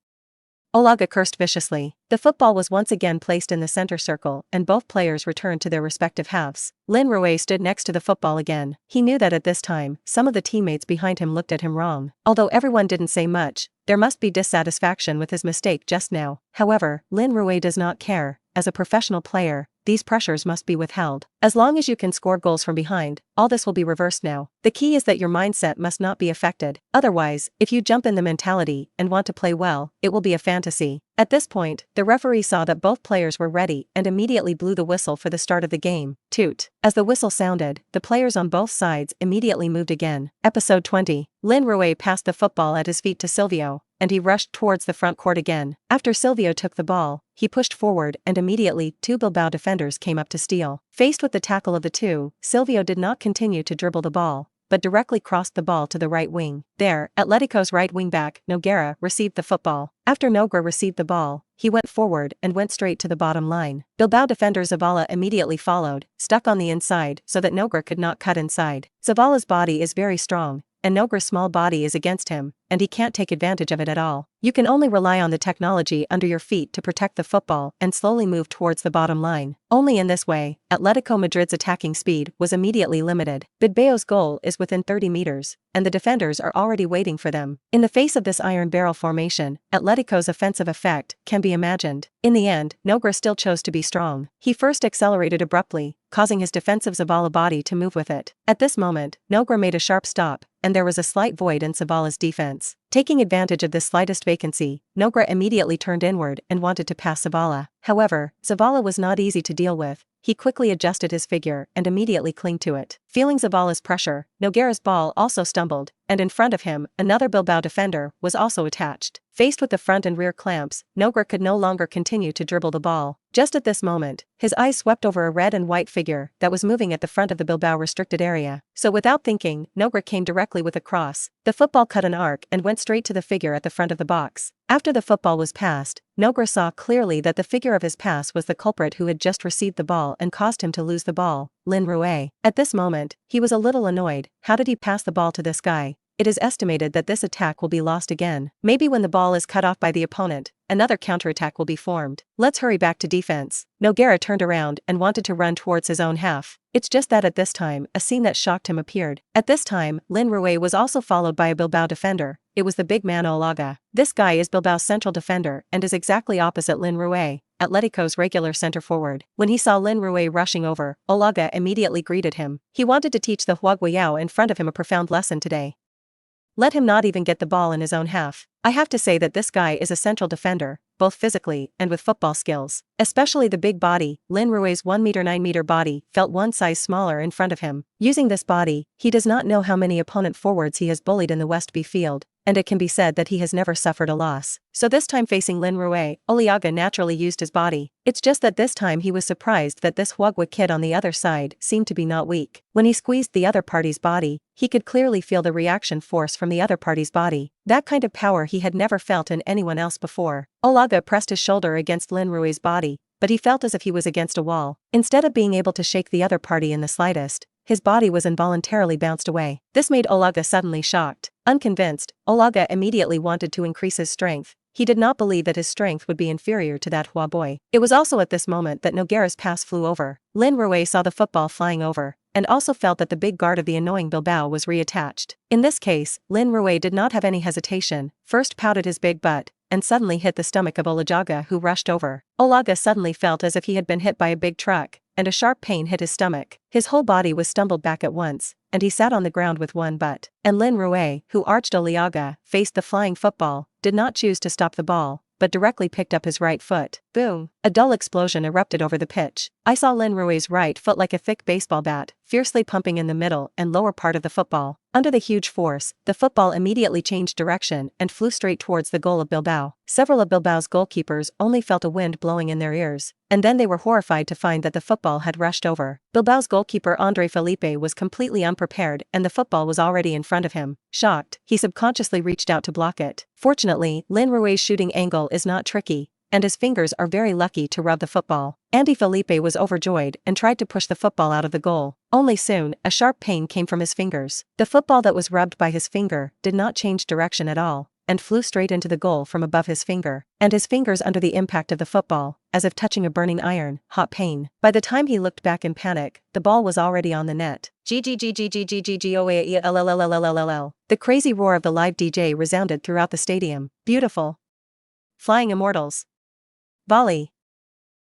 Olaga cursed viciously. The football was once again placed in the center circle and both players returned to their respective halves. Lin Rui stood next to the football again. He knew that at this time, some of the teammates behind him looked at him wrong. Although everyone didn't say much, there must be dissatisfaction with his mistake just now. However, Lin Rui does not care. As a professional player, these pressures must be withheld. As long as you can score goals from behind, all this will be reversed now. The key is that your mindset must not be affected. Otherwise, if you jump in the mentality and want to play well, it will be a fantasy. At this point, the referee saw that both players were ready and immediately blew the whistle for the start of the game. Toot. As the whistle sounded, the players on both sides immediately moved again. Episode 20. Lin Rui passed the football at his feet to Silvio, and he rushed towards the front court again. After Silvio took the ball, he pushed forward and immediately 2 Bilbao defenders came up to steal. Faced with the tackle of the two, Silvio did not continue to dribble the ball, but directly crossed the ball to the right wing. There, Atletico's right wing-back, Noguera, received the football. After Noguera received the ball, he went forward and went straight to the bottom line. Bilbao defender Zavala immediately followed, stuck on the inside so that Noguera could not cut inside. Zavala's body is very strong, and Noguera's small body is against him, and he can't take advantage of it at all. You can only rely on the technology under your feet to protect the football and slowly move towards the bottom line. Only in this way, Atletico Madrid's attacking speed was immediately limited. Bilbao's goal is within 30 meters, and the defenders are already waiting for them. In the face of this iron barrel formation, Atletico's offensive effect can be imagined. In the end, Nogueira still chose to be strong. He first accelerated abruptly, causing his defensive Zavala body to move with it. At this moment, Nogueira made a sharp stop, and there was a slight void in Zavala's defense. Taking advantage of this slightest vacancy, Nogueira immediately turned inward and wanted to pass Zavala. However, Zavala was not easy to deal with. He quickly adjusted his figure and immediately clung to it. Feeling Zavala's pressure, Nogueira's ball also stumbled, and in front of him, another Bilbao defender was also attached. Faced with the front and rear clamps, Nogueira could no longer continue to dribble the ball. Just at this moment, his eyes swept over a red and white figure that was moving at the front of the Bilbao restricted area. So without thinking, Nogueira came directly with a cross. The football cut an arc and went straight to the figure at the front of the box. After the football was passed, Nogueira saw clearly that the figure of his pass was the culprit who had just received the ball and caused him to lose the ball, Lin Rui. At this moment, he was a little annoyed. How did he pass the ball to this guy? It is estimated that this attack will be lost again. Maybe when the ball is cut off by the opponent, another counterattack will be formed. Let's hurry back to defense. Nogueira turned around and wanted to run towards his own half. It's just that at this time, a scene that shocked him appeared. At this time, Lin Rui was also followed by a Bilbao defender. It was the big man Olaga. This guy is Bilbao's central defender and is exactly opposite Lin Rui, Atletico's regular center forward. When he saw Lin Rui rushing over, Olaga immediately greeted him. He wanted to teach the Huaguayao in front of him a profound lesson today. Let him not even get the ball in his own half. I have to say that this guy is a central defender, both physically and with football skills. Especially the big body. Lin Rui's 1m9m body felt one size smaller in front of him. Using this body, he does not know how many opponent forwards he has bullied in the Westby field, and it can be said that he has never suffered a loss. So this time facing Lin Rui, Oliaga naturally used his body. It's just that this time he was surprised that this Huagua kid on the other side seemed to be not weak. When he squeezed the other party's body, he could clearly feel the reaction force from the other party's body. That kind of power he had never felt in anyone else before. Olaga pressed his shoulder against Lin Rui's body, but he felt as if he was against a wall. Instead of being able to shake the other party in the slightest, his body was involuntarily bounced away. This made Olaga suddenly shocked. Unconvinced, Olaga immediately wanted to increase his strength. He did not believe that his strength would be inferior to that Hua boy. It was also at this moment that Nogueira's pass flew over. Lin Rui saw the football flying over, and also felt that the big guard of the annoying Bilbao was reattached. In this case, Lin Rui did not have any hesitation, first pouted his big butt, and suddenly hit the stomach of Olaga, who rushed over. Olaga suddenly felt as if he had been hit by a big truck, and a sharp pain hit his stomach. His whole body was stumbled back at once, and he sat on the ground with one butt. And Lin Rui, who arched Olaga, faced the flying football, did not choose to stop the ball, but directly picked up his right foot. Boom! A dull explosion erupted over the pitch. I saw Lin Rui's right foot like a thick baseball bat, fiercely pumping in the middle and lower part of the football. Under the huge force, the football immediately changed direction and flew straight towards the goal of Bilbao. Several of Bilbao's goalkeepers only felt a wind blowing in their ears, and then they were horrified to find that the football had rushed over. Bilbao's goalkeeper Andre Felipe was completely unprepared and the football was already in front of him. Shocked, he subconsciously reached out to block it. Fortunately, Lin Rui's shooting angle is not tricky, and his fingers are very lucky to rub the football. Andy Felipe was overjoyed and tried to push the football out of the goal. Only soon, a sharp pain came from his fingers. The football that was rubbed by his finger did not change direction at all, and flew straight into the goal from above his finger, and his fingers under the impact of the football, as if touching a burning iron, hot pain. By the time he looked back in panic, the ball was already on the net. GGGGGGGGOAELLLLLLL. The crazy roar of the live DJ resounded throughout the stadium. Beautiful. Flying Immortals. Volley.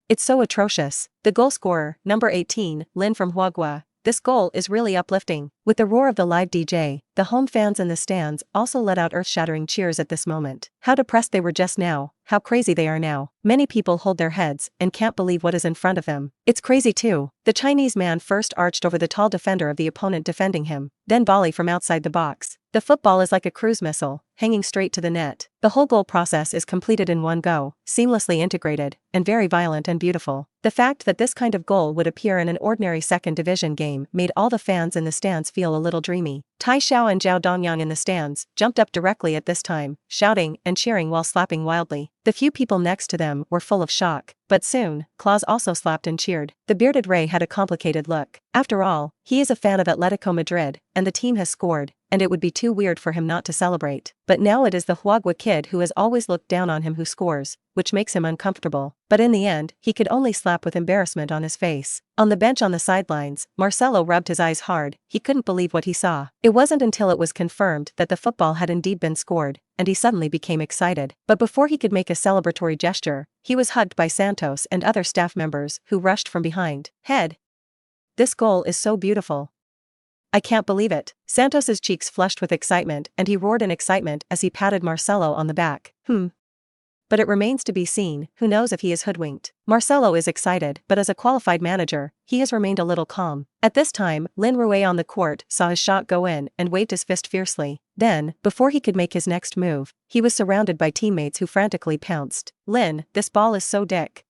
It's so atrocious. The goal scorer, number 18, Lin from Huagua. This goal is really uplifting. With the roar of the live DJ, the home fans in the stands also let out earth-shattering cheers at this moment. How depressed they were just now, how crazy they are now. Many people hold their heads and can't believe what is in front of them. It's crazy too. The Chinese man first arched over the tall defender of the opponent defending him, then volley from outside the box. The football is like a cruise missile, hanging straight to the net. The whole goal process is completed in one go, seamlessly integrated, and very violent and beautiful. The fact that this kind of goal would appear in an ordinary second division game made all the fans in the stands feel a little dreamy. Tai Xiao and Zhao Dongyang in the stands jumped up directly at this time, shouting and cheering while slapping wildly. The few people next to them were full of shock, but soon, Claus also slapped and cheered. The bearded Ray had a complicated look. After all, he is a fan of Atletico Madrid, and the team has scored, and it would be too weird for him not to celebrate. But now it is the Huagua kid who has always looked down on him who scores, which makes him uncomfortable. But in the end, he could only slap with embarrassment on his face. On the bench on the sidelines, Marcelo rubbed his eyes hard. He couldn't believe what he saw. It wasn't until it was confirmed that the football had indeed been scored, and he suddenly became excited. But before he could make a celebratory gesture, he was hugged by Santos and other staff members who rushed from behind. Head. This goal is so beautiful. I can't believe it. Santos's cheeks flushed with excitement and he roared in excitement as he patted Marcelo on the back. But it remains to be seen, who knows if he is hoodwinked. Marcelo is excited, but as a qualified manager, he has remained a little calm. At this time, Lin Rui on the court saw his shot go in and waved his fist fiercely. Then, before he could make his next move, he was surrounded by teammates who frantically pounced. Lin, this ball is so dick.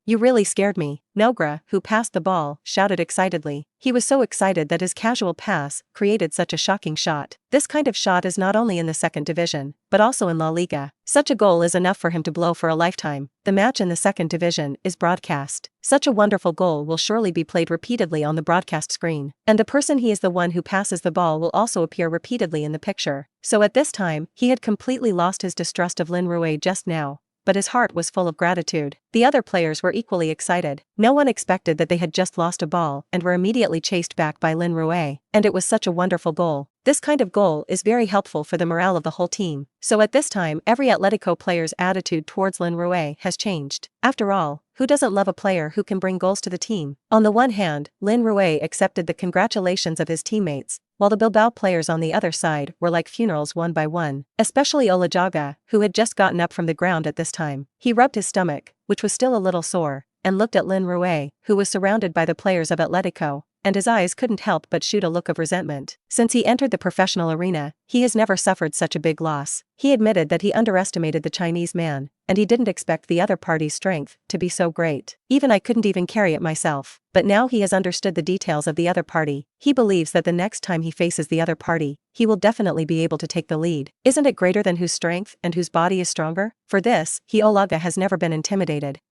You really scared me. Nogra, who passed the ball, shouted excitedly. He was so excited that his casual pass created such a shocking shot. This kind of shot is not only in the second division, but also in La Liga. Such a goal is enough for him to blow for a lifetime. The match in the second division is broadcast. Such a wonderful goal will surely be played repeatedly on the broadcast screen. And the person he is the one who passes the ball will also appear repeatedly in the picture. So at this time, he had completely lost his distrust of Lin Rui just now. But his heart was full of gratitude. The other players were equally excited. No one expected that they had just lost a ball and were immediately chased back by Lin Rui, and it was such a wonderful goal. This kind of goal is very helpful for the morale of the whole team. So at this time, every Atletico player's attitude towards Lin Rui has changed. After all, who doesn't love a player who can bring goals to the team? On the one hand, Lin Rui accepted the congratulations of his teammates, while the Bilbao players on the other side were like funerals one by one, especially Olajaga, who had just gotten up from the ground at this time. He rubbed his stomach, which was still a little sore, and looked at Lin Rui, who was surrounded by the players of Atletico, and his eyes couldn't help but shoot a look of resentment. Since he entered the professional arena, he has never suffered such a big loss. He admitted that he underestimated the Chinese man, and he didn't expect the other party's strength to be so great. Even I couldn't even carry it myself. But now he has understood the details of the other party. He believes that the next time he faces the other party, he will definitely be able to take the lead. Isn't it greater than whose strength and whose body is stronger? For this, Olaga has never been intimidated.